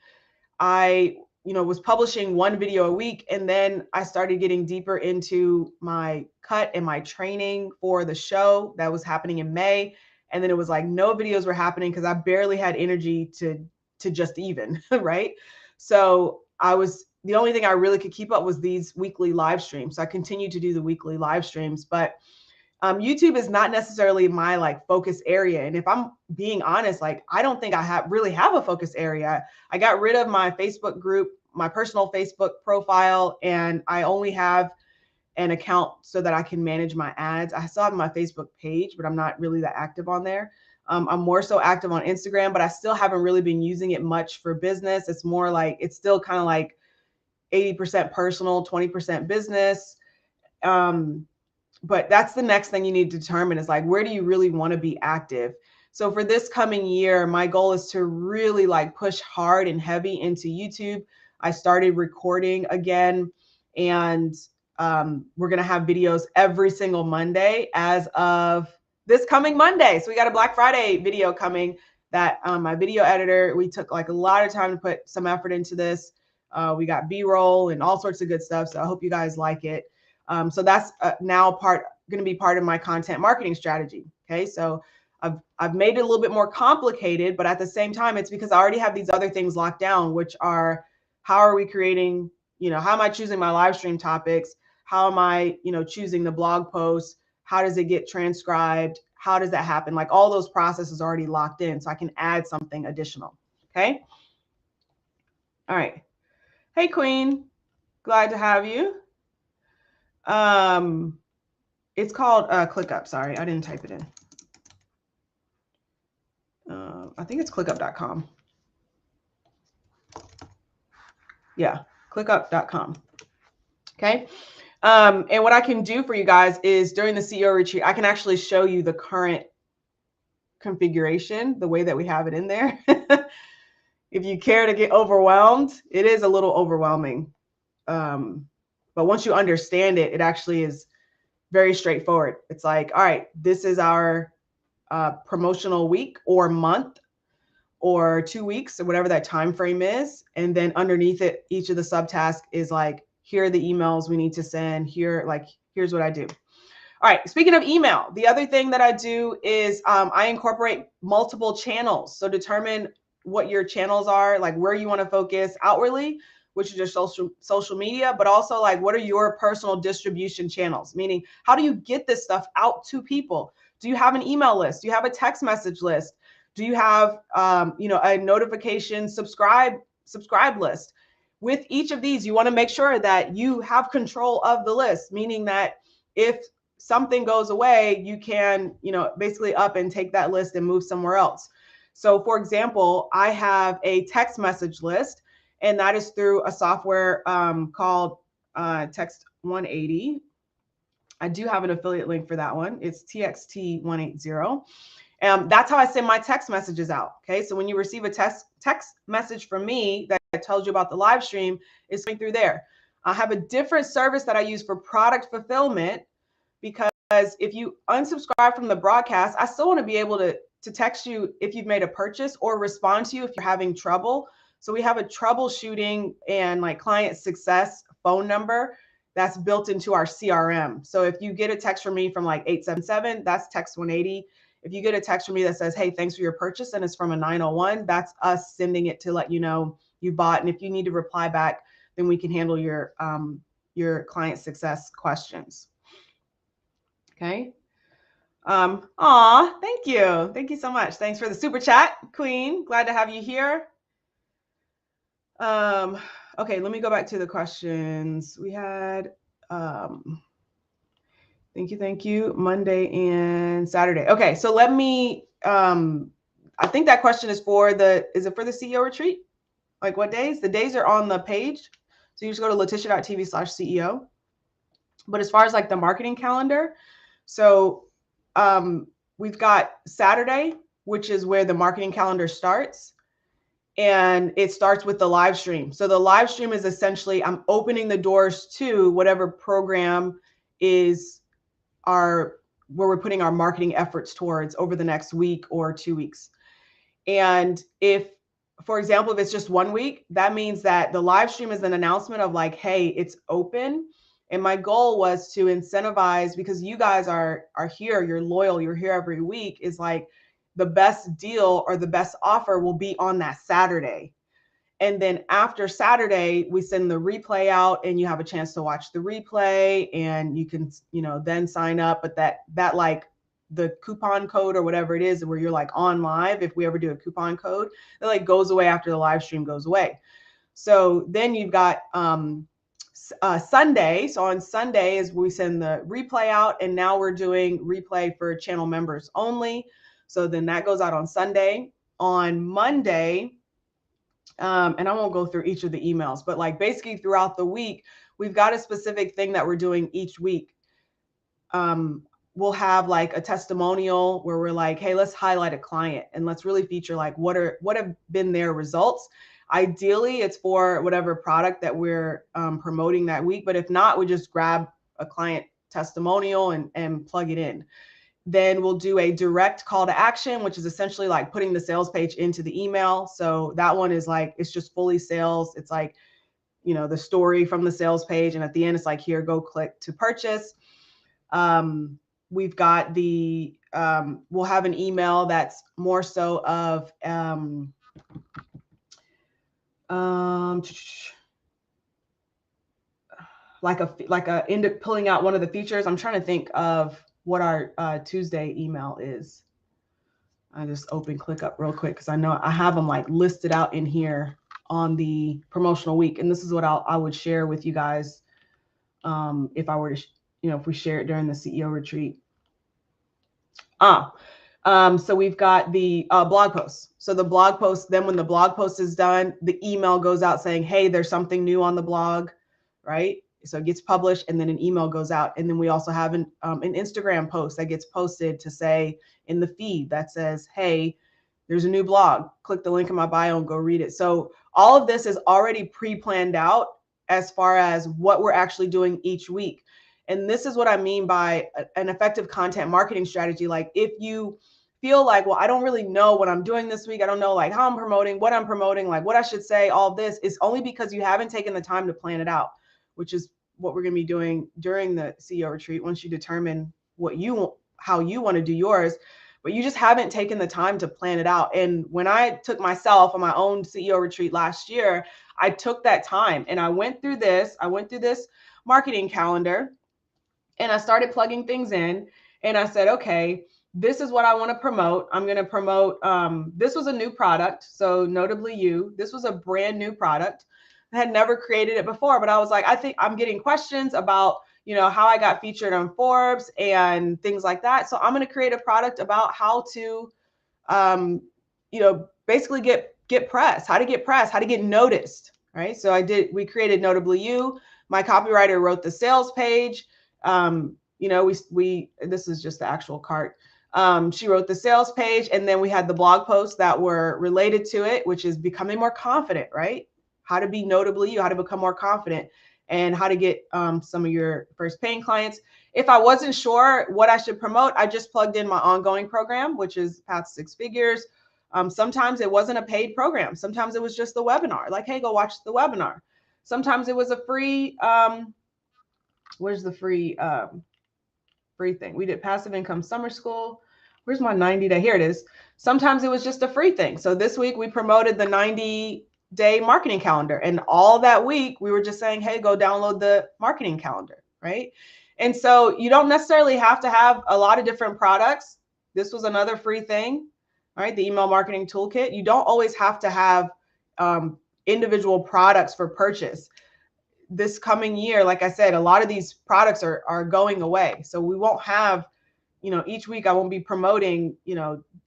I was publishing one video a week, and then I started getting deeper into my cut and my training for the show that was happening in May. And then it was like no videos were happening because I barely had energy to just even, right? So the only thing I really could keep up was these weekly live streams. So I continued to do the weekly live streams, but YouTube is not necessarily my like focus area. And if I'm being honest, like I don't think I really have a focus area. I got rid of my Facebook group, my personal Facebook profile, and I only have an account so that I can manage my ads. I still have my Facebook page, but I'm not really that active on there. I'm more so active on Instagram, but I still haven't really been using it much for business. It's more like, it's still kind of like 80% personal, 20% business. But that's the next thing you need to determine is like, where do you really want to be active? So for this coming year, my goal is to really like push hard and heavy into YouTube. I started recording again, and we're going to have videos every single Monday as of this coming Monday. So we got a Black Friday video coming that my video editor, we took like a lot of time to put some effort into this. We got B-roll and all sorts of good stuff. So I hope you guys like it. So that's now going to be part of my content marketing strategy. Okay, so I've made it a little bit more complicated, but at the same time, it's because I already have these other things locked down, which are how are we creating, how am I choosing my live stream topics? How am I, choosing the blog posts? How does it get transcribed? How does that happen? Like all those processes are already locked in, so I can add something additional. Okay. All right. Hey, Queen. Glad to have you. It's called ClickUp. Sorry, I didn't type it in. I think it's clickup.com. Yeah, clickup.com. Okay. And what I can do for you guys is during the CEO retreat, I can actually show you the current configuration, the way that we have it in there. If you care to get overwhelmed, it is a little overwhelming. But once you understand it, it actually is very straightforward. It's like, all right, this is our promotional week or month or 2 weeks or whatever that time frame is. And then underneath it, each of the subtasks is like, here are the emails we need to send. Here's what I do. All right, speaking of email, the other thing that I do is I incorporate multiple channels. So determine what your channels are, like where you want to focus outwardly, which is your social media, but also like what are your personal distribution channels? Meaning, how do you get this stuff out to people? Do you have an email list? Do you have a text message list? Do you have a notification subscribe list? With each of these, you want to make sure that you have control of the list, meaning that if something goes away, you can, basically up and take that list and move somewhere else. So for example, I have a text message list, and that is through a software called Text 180. I do have an affiliate link for that one. It's TXT 180. That's how I send my text messages out. Okay, so when you receive a text message from me that tells you about the live stream, it's going through there. I have a different service that I use for product fulfillment, because if you unsubscribe from the broadcast, I still want to be able to text you if you've made a purchase or respond to you if you're having trouble. So we have a troubleshooting and like client success phone number that's built into our CRM. So if you get a text from me from like 877, that's text 180. If you get a text from me that says, hey, thanks for your purchase, and it's from a 901, that's us sending it to let you know you bought. And if you need to reply back, then we can handle your client success questions. Okay. Thank you. Thank you so much. Thanks for the super chat, Queen. Glad to have you here. Okay, let me go back to the questions we had. Thank you. Monday and Saturday. Okay, so let me, I think that question is for is it for the CEO retreat? Like what days? The days are on the page. So you just go to latisha.tv/CEO. But as far as like the marketing calendar, so we've got Saturday, which is where the marketing calendar starts. And it starts with the live stream. So the live stream is essentially, I'm opening the doors to whatever program is where we're putting our marketing efforts towards over the next week or 2 weeks. And if, for example, if it's just 1 week, that means that the live stream is an announcement of like, hey, it's open. And my goal was to incentivize, because you guys are here, you're loyal, you're here every week, is like the best deal or the best offer will be on that Saturday. And then after Saturday, we send the replay out and you have a chance to watch the replay and you can, then sign up. But that like the coupon code or whatever it is where you're like on live, if we ever do a coupon code, it like goes away after the live stream goes away. So then you've got Sunday. So on Sunday is we send the replay out, and now we're doing replay for channel members only. So then that goes out on Sunday. On Monday, and I won't go through each of the emails, but like basically throughout the week, we've got a specific thing that we're doing each week. We'll have like a testimonial where we're like, hey, let's highlight a client and let's really feature like what have been their results. Ideally, it's for whatever product that we're promoting that week. But if not, we just grab a client testimonial and plug it in. Then we'll do a direct call to action, which is essentially like putting the sales page into the email. So that one is like, it's just fully sales. It's like, the story from the sales page. And at the end, it's like, here, go click to purchase. We've got we'll have an email that's more so of, end up pulling out one of the features. I'm trying to think of what our Tuesday email is. I just open ClickUp real quick because I know I have them like listed out in here on the promotional week. And this is what I would share with you guys if I were to, if we share it during the CEO retreat. So we've got the blog post. So the blog post, then when the blog post is done, the email goes out saying, hey, there's something new on the blog, right? So it gets published and then an email goes out. And then we also have an Instagram post that gets posted to say in the feed that says, hey, there's a new blog. Click the link in my bio and go read it. So all of this is already pre-planned out as far as what we're actually doing each week. And this is what I mean by an effective content marketing strategy. Like if you feel like, well, I don't really know what I'm doing this week. I don't know like how I'm promoting, what I'm promoting, like what I should say, all this is only because you haven't taken the time to plan it out, which is what we're going to be doing during the CEO retreat. Once you determine how you want to do yours, but you just haven't taken the time to plan it out. And when I took myself on my own CEO retreat last year, I took that time and I went through this marketing calendar and I started plugging things in and I said, okay, this is what I want to promote. I'm going to promote, this was a new product. So notably this was a brand new product. I had never created it before, but I was like, I think I'm getting questions about, how I got featured on Forbes and things like that. So I'm going to create a product about how to, basically get press, how to get press, how to get noticed. Right. So we created Notably You. My copywriter wrote the sales page. This is just the actual cart. She wrote the sales page, and then we had the blog posts that were related to it, which is becoming more confident, right? How to be notably you, how to become more confident, and how to get some of your first paying clients. If I wasn't sure what I should promote, I just plugged in my ongoing program, which is Path to Six Figures. Sometimes it wasn't a paid program. Sometimes it was just the webinar, like, hey, go watch the webinar. Sometimes it was a free, where's the free thing? We did Passive Income Summer School. Where's my 90-day? Here it is. Sometimes it was just a free thing. So this week we promoted the 90-day marketing calendar. And all that week we were just saying, hey, go download the marketing calendar, right? And so you don't necessarily have to have a lot of different products. This was another free thing, right? The email marketing toolkit. You don't always have to have individual products for purchase. this coming year, like I said, a lot of these products are going away. So we won't have, each week I won't be promoting,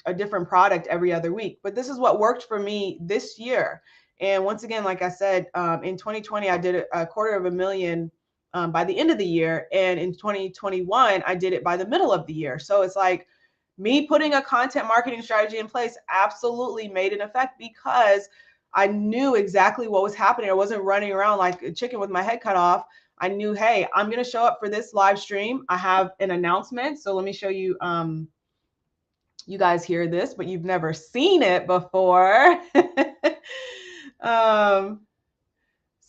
a different product every other week. But this is what worked for me this year. And once again, like I said, in 2020, I did a $250,000 by the end of the year. And in 2021, I did it by the middle of the year. So it's like me putting a content marketing strategy in place absolutely made an effect, because I knew exactly what was happening. I wasn't running around like a chicken with my head cut off. I knew, hey, I'm going to show up for this live stream. I have an announcement. So let me show you. You guys hear this, but you've never seen it before. So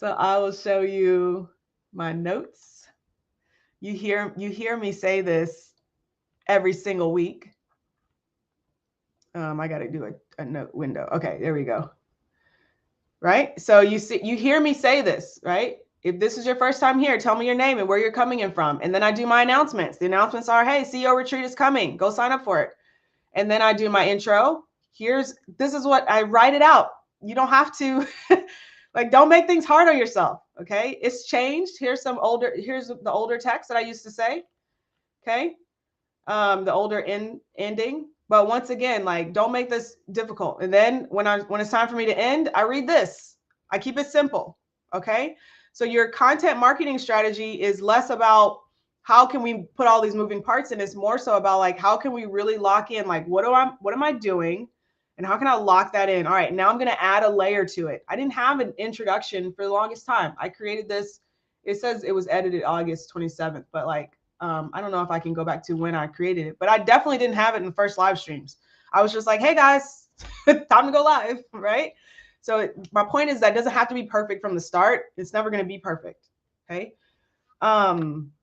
I will show you my notes. You hear me say this every single week. I got to do a note window. Okay, there we go. Right? So you hear me say this, right? If this is your first time here, tell me your name and where you're coming in from. And then I do my announcements. The announcements are, hey, CEO retreat is coming. Go sign up for it. And then I do my intro. This is what I write it out. You don't have to like, don't make things hard on yourself. Okay. It's changed. Here's the older text that I used to say. Okay. The older ending. But once again, like, don't make this difficult. And then when it's time for me to end, I read this. I keep it simple. Okay. So your content marketing strategy is less about how can we put all these moving parts in. It's more so about like, how can we really lock in? Like, what am I doing? And how can I lock that in? All right, now I'm going to add a layer to it. I didn't have an introduction for the longest time. I created this. It says it was edited August 27th, but like, I don't know if I can go back to when I created it, but I definitely didn't have it in the first live streams. I was just like, hey guys, time to go live, right? So my point is that doesn't have to be perfect from the start. It's never going to be perfect. Okay. I'm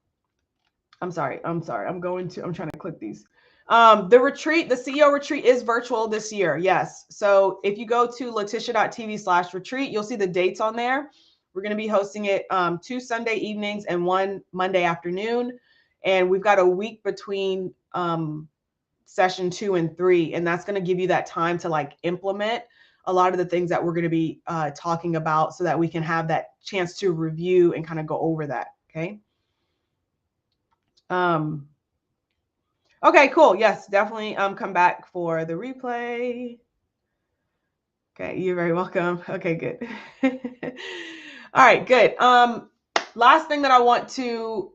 sorry. I'm trying to click these. The retreat, the CEO retreat is virtual this year. Yes. So if you go to latisha.tv/retreat, you'll see the dates on there. We're going to be hosting it 2 Sunday evenings and 1 Monday afternoon. And we've got a week between session 2 and 3. And that's going to give you that time to like implement a lot of the things that we're going to be talking about, so that we can have that chance to review and kind of go over that. Okay. Okay, cool. Yes, definitely come back for the replay. Okay, you're very welcome. Okay, good. All right, good. Last thing that I want to,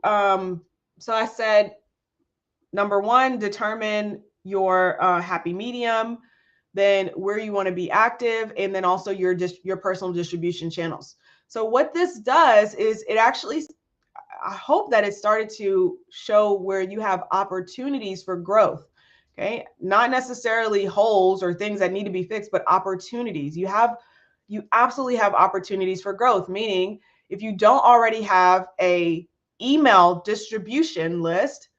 so I said, number 1, determine your happy medium, then where you want to be active, and then also your personal distribution channels. So what this does is it actually, I hope that it started to show where you have opportunities for growth. Okay. Not necessarily holes or things that need to be fixed, but opportunities. You absolutely have opportunities for growth. Meaning, if you don't already have a email distribution list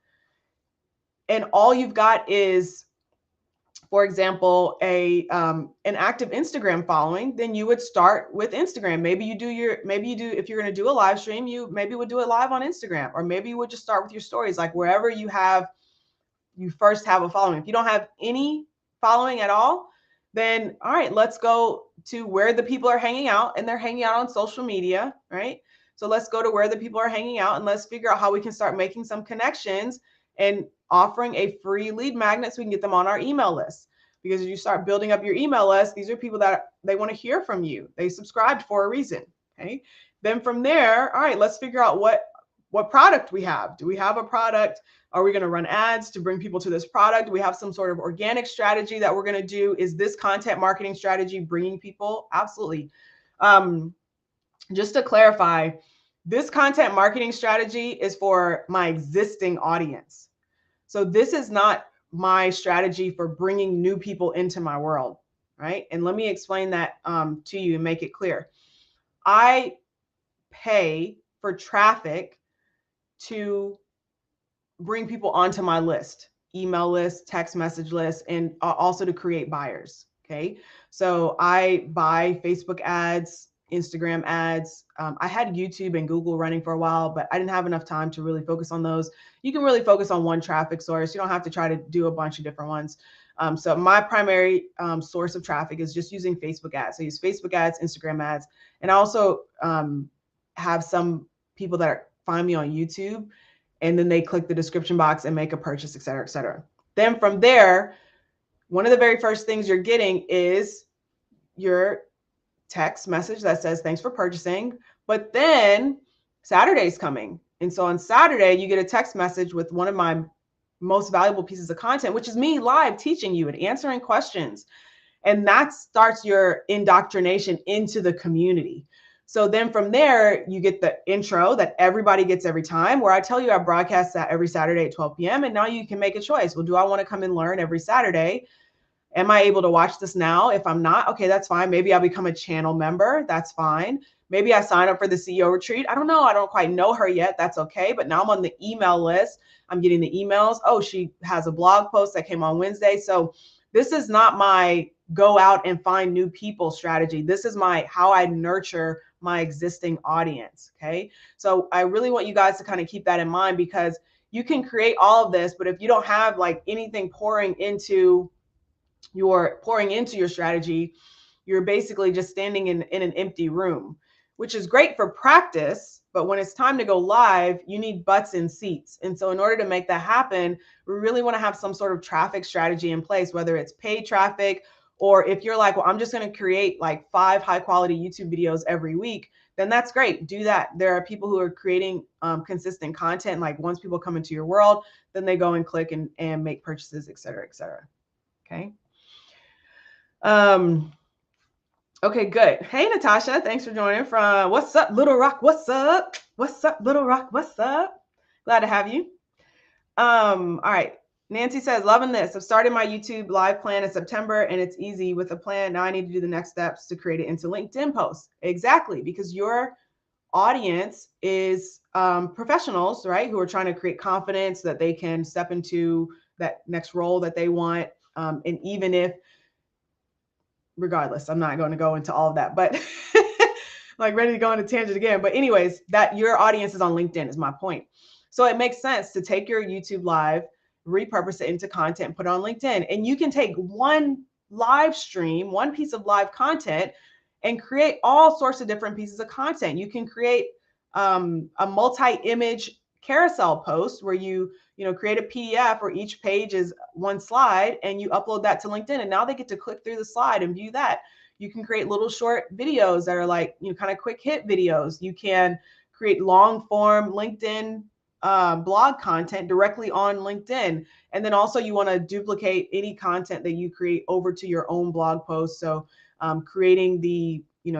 and all you've got is, for example, an active Instagram following, then you would start with Instagram. Maybe you do, if you're going to do a live stream, you maybe would do it live on Instagram, or maybe you would just start with your stories, like wherever you first have a following. If you don't have any following at all, then all right, let's go to where the people are hanging out, and they're hanging out on social media, right? So let's go to where the people are hanging out and let's figure out how we can start making some connections and offering a free lead magnet so we can get them on our email list. Because as you start building up your email list, these are people that they want to hear from you. They subscribed for a reason. Okay. Then from there, all right, let's figure out what product we have. Do we have a product? Are we going to run ads to bring people to this product? Do we have some sort of organic strategy that we're going to do? Is this content marketing strategy bringing people? Absolutely. Just to clarify, this content marketing strategy is for my existing audience. So this is not my strategy for bringing new people into my world, right? And let me explain that to you and make it clear. I pay for traffic to bring people onto my list, email list, text message list, and also to create buyers. Okay. So I buy Facebook ads, Instagram ads. I had YouTube and Google running for a while, but I didn't have enough time to really focus on those. You can really focus on one traffic source. You don't have to try to do a bunch of different ones. So my primary source of traffic is just using Facebook ads. So I use Facebook ads, Instagram ads, and I also have some people that find me on YouTube, and then they click the description box and make a purchase, et cetera, et cetera. Then from there, one of the very first things you're getting is your text message that says, thanks for purchasing. But then Saturday's coming. And so on Saturday, you get a text message with one of my most valuable pieces of content, which is me live teaching you and answering questions. And that starts your indoctrination into the community. So then from there, you get the intro that everybody gets every time, where I tell you I broadcast that every Saturday at 12 p.m. And now you can make a choice. Well, do I want to come and learn every Saturday? Am I able to watch this now? If I'm not, okay, that's fine. Maybe I'll become a channel member. That's fine. Maybe I sign up for the CEO retreat. I don't know. I don't quite know her yet. That's okay. But now I'm on the email list. I'm getting the emails. Oh, she has a blog post that came on Wednesday. So this is not my go out and find new people strategy. This is my how I nurture my existing audience. Okay. So I really want you guys to kind of keep that in mind, because you can create all of this, but if you don't have like anything pouring into your strategy, you're basically just standing in an empty room, which is great for practice. But when it's time to go live, you need butts in seats. And so in order to make that happen, we really want to have some sort of traffic strategy in place, whether it's paid traffic, or if you're like, well, I'm just going to create like 5 high quality YouTube videos every week, then that's great. Do that. There are people who are creating consistent content. Like once people come into your world, then they go and click and make purchases, et cetera, et cetera. Okay. Okay, good. Hey, Natasha, thanks for joining from what's up, Little Rock? What's up? What's up, Little Rock? What's up? Glad to have you. All right. Nancy says, loving this. I've started my YouTube live plan in September and it's easy with a plan. Now I need to do the next steps to create it into LinkedIn posts. Exactly. Because your audience is professionals, right? Who are trying to create confidence that they can step into that next role that they want. And even if, regardless, I'm not going to go into all of that, but like ready to go on a tangent again. But anyways, that your audience is on LinkedIn is my point. So it makes sense to take your YouTube live, repurpose it into content, put it on LinkedIn. And you can take one live stream, one piece of live content, and create all sorts of different pieces of content. You can create a multi-image carousel post where you create a PDF where each page is one slide and you upload that to LinkedIn. And now they get to click through the slide and view that. You can create little short videos that are like, kind of quick hit videos. You can create long form LinkedIn blog content directly on LinkedIn. And then also you want to duplicate any content that you create over to your own blog post. So creating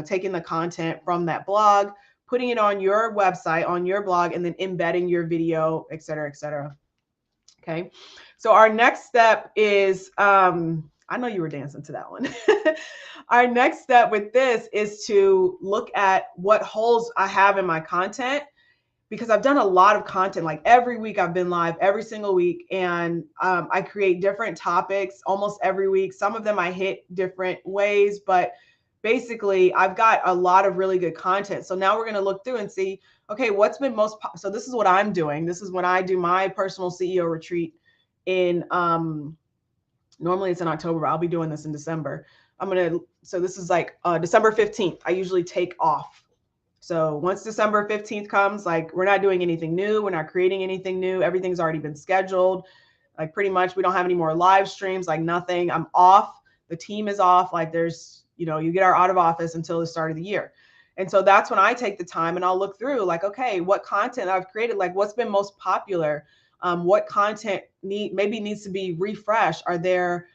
taking the content from that blog, putting it on your website, on your blog, and then embedding your video, et cetera, et cetera. Okay. So our next step is, I know you were dancing to that one. Our next step with this is to look at what holes I have in my content, because I've done a lot of content. Like every week I've been live every single week, and I create different topics almost every week. Some of them I hit different ways, but basically I've got a lot of really good content. So now we're going to look through and see, okay, what's been most, so this is what I'm doing. This is when I do my personal CEO retreat in, normally it's in October, but I'll be doing this in December. So this is like December 15th. I usually take off. So once December 15th comes, like we're not doing anything new. We're not creating anything new. Everything's already been scheduled. Like pretty much we don't have any more live streams, like nothing. I'm off. The team is off. Like there's, you get our out of office until the start of the year. And so that's when I take the time and I'll look through like, okay, what content I've created, like what's been most popular, what content maybe needs to be refreshed. Are there,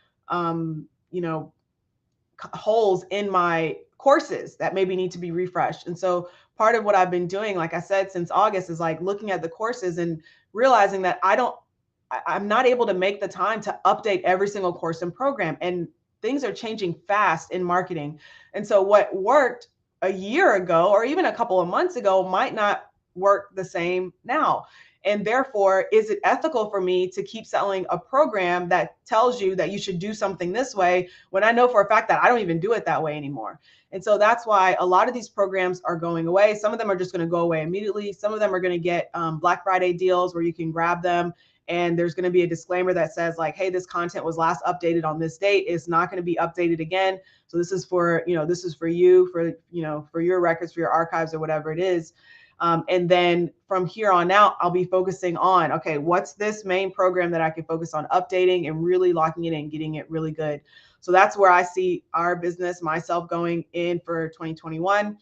holes in my courses that maybe need to be refreshed? And so part of what I've been doing, like I said, since August is like looking at the courses and realizing that I'm not able to make the time to update every single course and program. And things are changing fast in marketing. And so what worked a year ago or even a couple of months ago might not work the same now. And therefore, is it ethical for me to keep selling a program that tells you that you should do something this way when I know for a fact that I don't even do it that way anymore? And so that's why a lot of these programs are going away. Some of them are just going to go away immediately. Some of them are going to get Black Friday deals where you can grab them And there's going to be a disclaimer that says like, hey, this content was last updated on this date. It's not going to be updated again. So this is for, this is for you, for, for your records, for your archives or whatever it is. And then from here on out, I'll be focusing on, okay, what's this main program that I can focus on updating and really locking it in, getting it really good. So that's where I see our business, myself going in for 2021.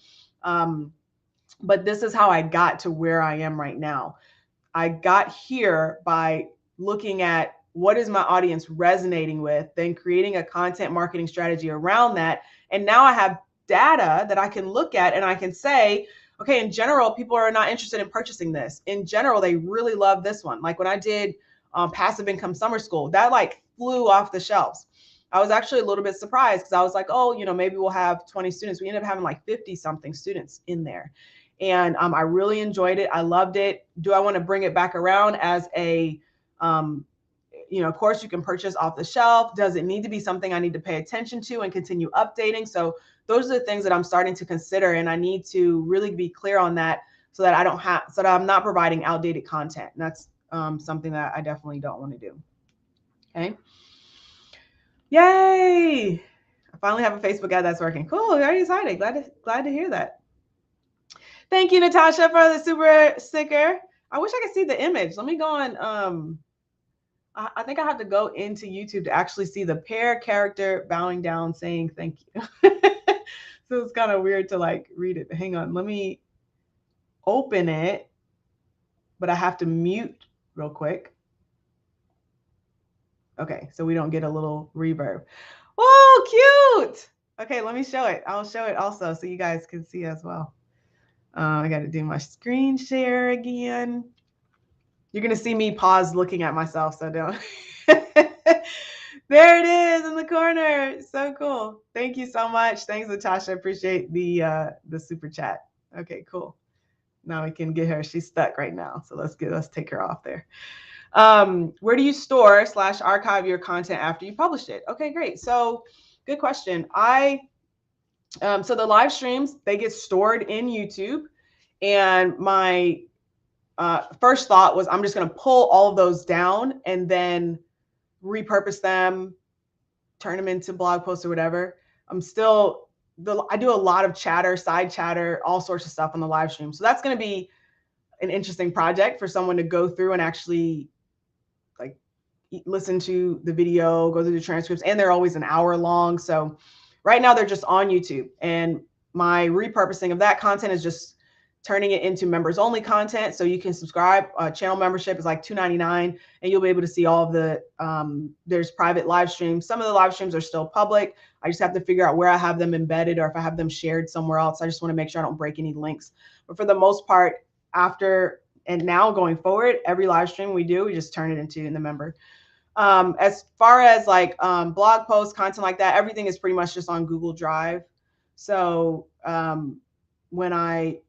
But this is how I got to where I am right now. I got here by looking at what is my audience resonating with, then creating a content marketing strategy around that. And now I have data that I can look at and I can say, okay, in general, people are not interested in purchasing this. In general, they really love this one. Like when I did passive income summer school, that like flew off the shelves. I was actually a little bit surprised because I was like, oh, maybe we'll have 20 students. We ended up having like 50 something students in there. And I really enjoyed it. I loved it. Do I want to bring it back around as a, course you can purchase off the shelf? Does it need to be something I need to pay attention to and continue updating? So those are the things that I'm starting to consider, and I need to really be clear on that so that I'm not providing outdated content. And that's something that I definitely don't want to do. Okay. Yay! I finally have a Facebook ad that's working. Cool. Very exciting. Glad to hear that. Thank you, Natasha, for the super sticker. I wish I could see the image. Let me go on. I think I have to go into YouTube to actually see the pair character bowing down saying thank you. So it's kind of weird to like read it. Hang on. Let me open it, but I have to mute real quick. Okay, so we don't get a little reverb. Oh, cute. Okay, let me show it. I'll show it also so you guys can see as well. I got to do my screen share again. You're going to see me pause looking at myself, so don't. There it is in the corner. So cool. Thank you so much. Thanks, Natasha. Appreciate the super chat. Okay, cool. Now we can get her. She's stuck right now. So let's take her off there. Where do you store / archive your content after you publish it? Okay, great. So good question. So the live streams, they get stored in YouTube. And my first thought was I'm just going to pull all of those down and then repurpose them, turn them into blog posts or whatever. I do a lot of chatter, side chatter, all sorts of stuff on the live stream. So that's going to be an interesting project for someone to go through and actually like listen to the video, go through the transcripts, and they're always an hour long. So right now they're just on YouTube, and my repurposing of that content is just turning it into members only content. So you can subscribe. Channel membership is like $2.99, and you'll be able to see all of the, there's private live streams. Some of the live streams are still public. I just have to figure out where I have them embedded or if I have them shared somewhere else. I just want to make sure I don't break any links. But for the most part, after and now going forward, every live stream we do, we just turn it into in the member. As far as like blog posts, content like that, everything is pretty much just on Google Drive. So when I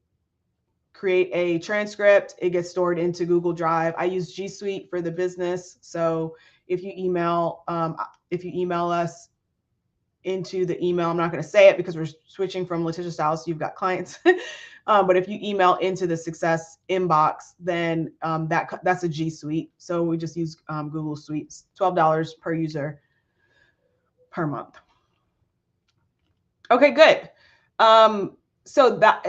create a transcript, it gets stored into Google Drive. I use G Suite for the business. So if you email us into the email, I'm not going to say it because we're switching from LaTisha Styles, so you've got clients. But if you email into the success inbox, then that's a G Suite. So we just use Google Suites, $12 per user per month. Okay, good. So that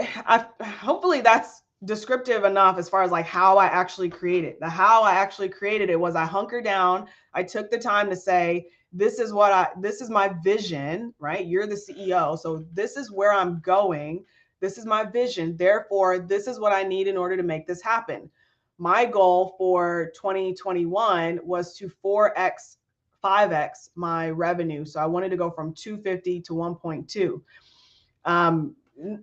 hopefully that's descriptive enough as far as like how I actually created. The how I actually created it was I hunkered down. I took the time to say, this is my vision, right? You're the CEO. So this is where I'm going. This is my vision. Therefore, this is what I need in order to make this happen. My goal for 2021 was to 4x, 5x my revenue. So I wanted to go from 250 to 1.2.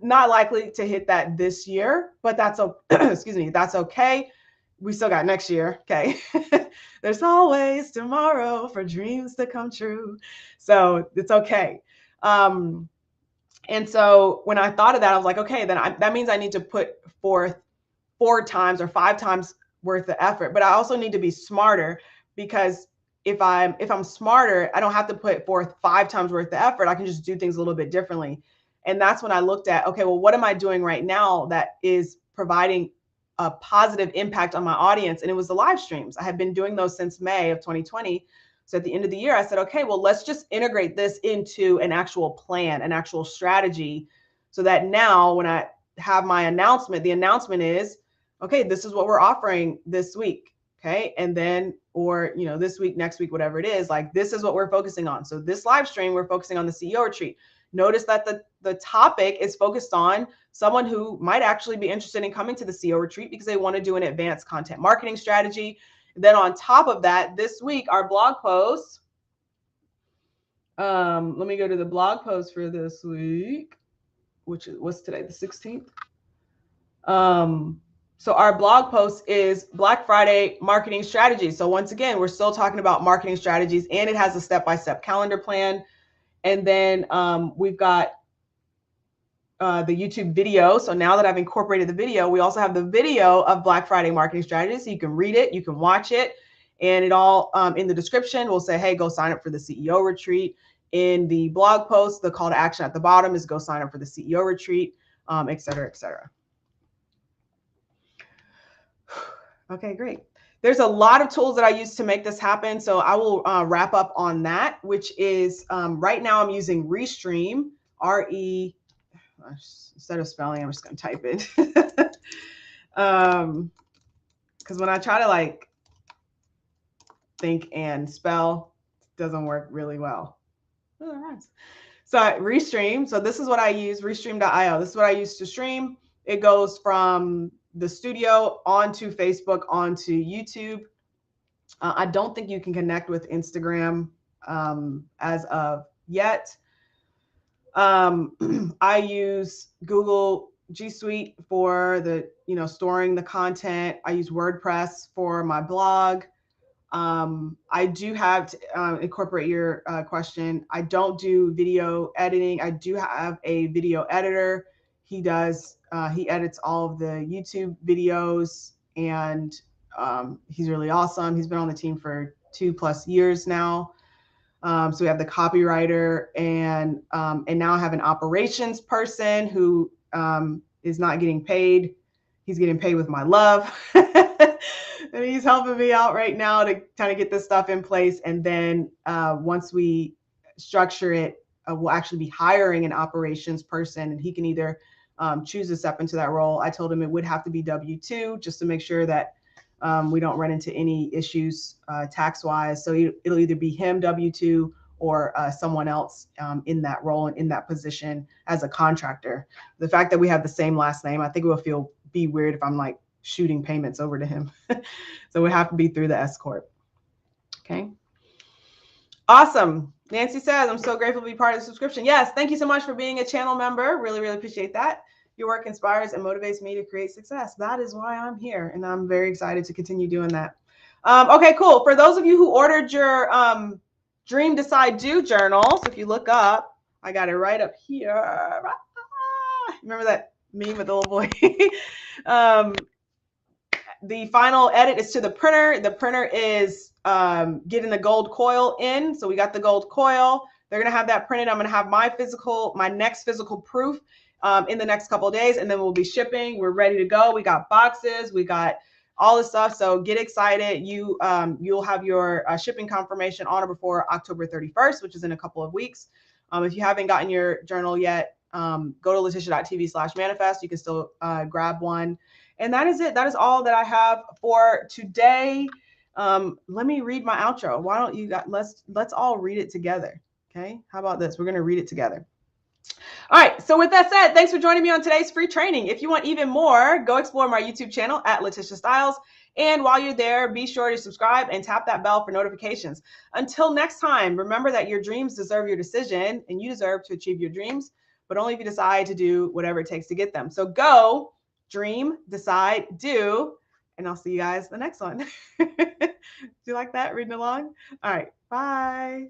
Not likely to hit that this year, but that's excuse me, that's okay. We still got next year. Okay. There's always tomorrow for dreams to come true. So it's okay. And so when I thought of that, I was like, okay, then that means I need to put forth 4 times or 5 times worth of effort, but I also need to be smarter, because if I'm smarter, I don't have to put forth 5 times worth of effort. I can just do things a little bit differently. And that's when I looked at, okay, well, what am I doing right now that is providing a positive impact on my audience, and it was the live streams. I had been doing those since May of 2020. So at the end of the year, I said, okay, well, let's just integrate this into an actual plan, an actual strategy, so that now when I have my announcement, the announcement is, okay, this is what we're offering this week. Okay. And then, or, you know, this week, next week, whatever it is, like, this is what we're focusing on. So this live stream, we're focusing on the CEO retreat. Notice that the topic is focused on someone who might actually be interested in coming to the CEO retreat because they want to do an advanced content marketing strategy. Then on top of that, this week, our blog post, let me go to the blog post for this week, which is, what's today, the 16th? So our blog post is Black Friday marketing strategies. So once again, we're still talking about marketing strategies, and it has a step-by-step calendar plan. And then we've got the YouTube video. So now that I've incorporated the video, we also have the video of Black Friday marketing strategies. So you can read it, you can watch it, and it all in the description will say, hey, go sign up for the CEO retreat. In the blog post, the call to action at the bottom is go sign up for the CEO retreat, et cetera, et cetera. Okay, great. There's a lot of tools that I use to make this happen. So I will wrap up on that, which is right now I'm using Restream, R-E, instead of spelling, I'm just going to type it. Because when I try to like think and spell, it doesn't work really well. Oh, that rhymes. So Restream. So this is what I use, Restream.io. This is what I use to stream. It goes from the studio onto Facebook, onto YouTube. I don't think you can connect with Instagram as of yet. I use Google G Suite for the, storing the content. I use WordPress for my blog. I do have to incorporate your question. I don't do video editing. I do have a video editor. He does, he edits all of the YouTube videos, and he's really awesome. He's been on the team for 2+ years now. So we have the copywriter, and now I have an operations person who is not getting paid. He's getting paid with my love. And he's helping me out right now to kind of get this stuff in place. And then once we structure it, we'll actually be hiring an operations person, and he can either choose to step into that role. I told him it would have to be W-2 just to make sure that we don't run into any issues tax-wise. So it'll either be him W-2 or someone else in that role and in that position as a contractor. The fact that we have the same last name, I think it will be weird if I'm like shooting payments over to him. So we have to be through the S Corp. Okay. Awesome. Nancy says, I'm so grateful to be part of the subscription. Yes, thank you so much for being a channel member. Really, really appreciate that. Your work inspires and motivates me to create success. That is why I'm here, and I'm very excited to continue doing that. Okay, cool. For those of you who ordered your Dream, Decide, Do journal, so if you look up, I got it right up here. Remember that meme with the little boy? The final edit is to the printer. The printer is getting the gold coil in. So we got the gold coil. They're going to have that printed. I'm going to have my next physical proof in the next couple of days, and then we'll be shipping. We're ready to go. We got boxes. We got all this stuff. So get excited. You'll have your shipping confirmation on or before October 31st, which is in a couple of weeks. If you haven't gotten your journal yet, go to latisha.tv/manifest. You can still grab one. And that is it. That is all that I have for today. Let me read my outro. Why don't you let's all read it together. Okay. How about this? We're going to read it together. All right. So with that said, thanks for joining me on today's free training. If you want even more, go explore my YouTube channel at LaTisha Styles. And while you're there, be sure to subscribe and tap that bell for notifications. Until next time, remember that your dreams deserve your decision, and you deserve to achieve your dreams, but only if you decide to do whatever it takes to get them. So go, dream, decide, do, and I'll see you guys the next one. Do you like that? Reading along? All right. Bye.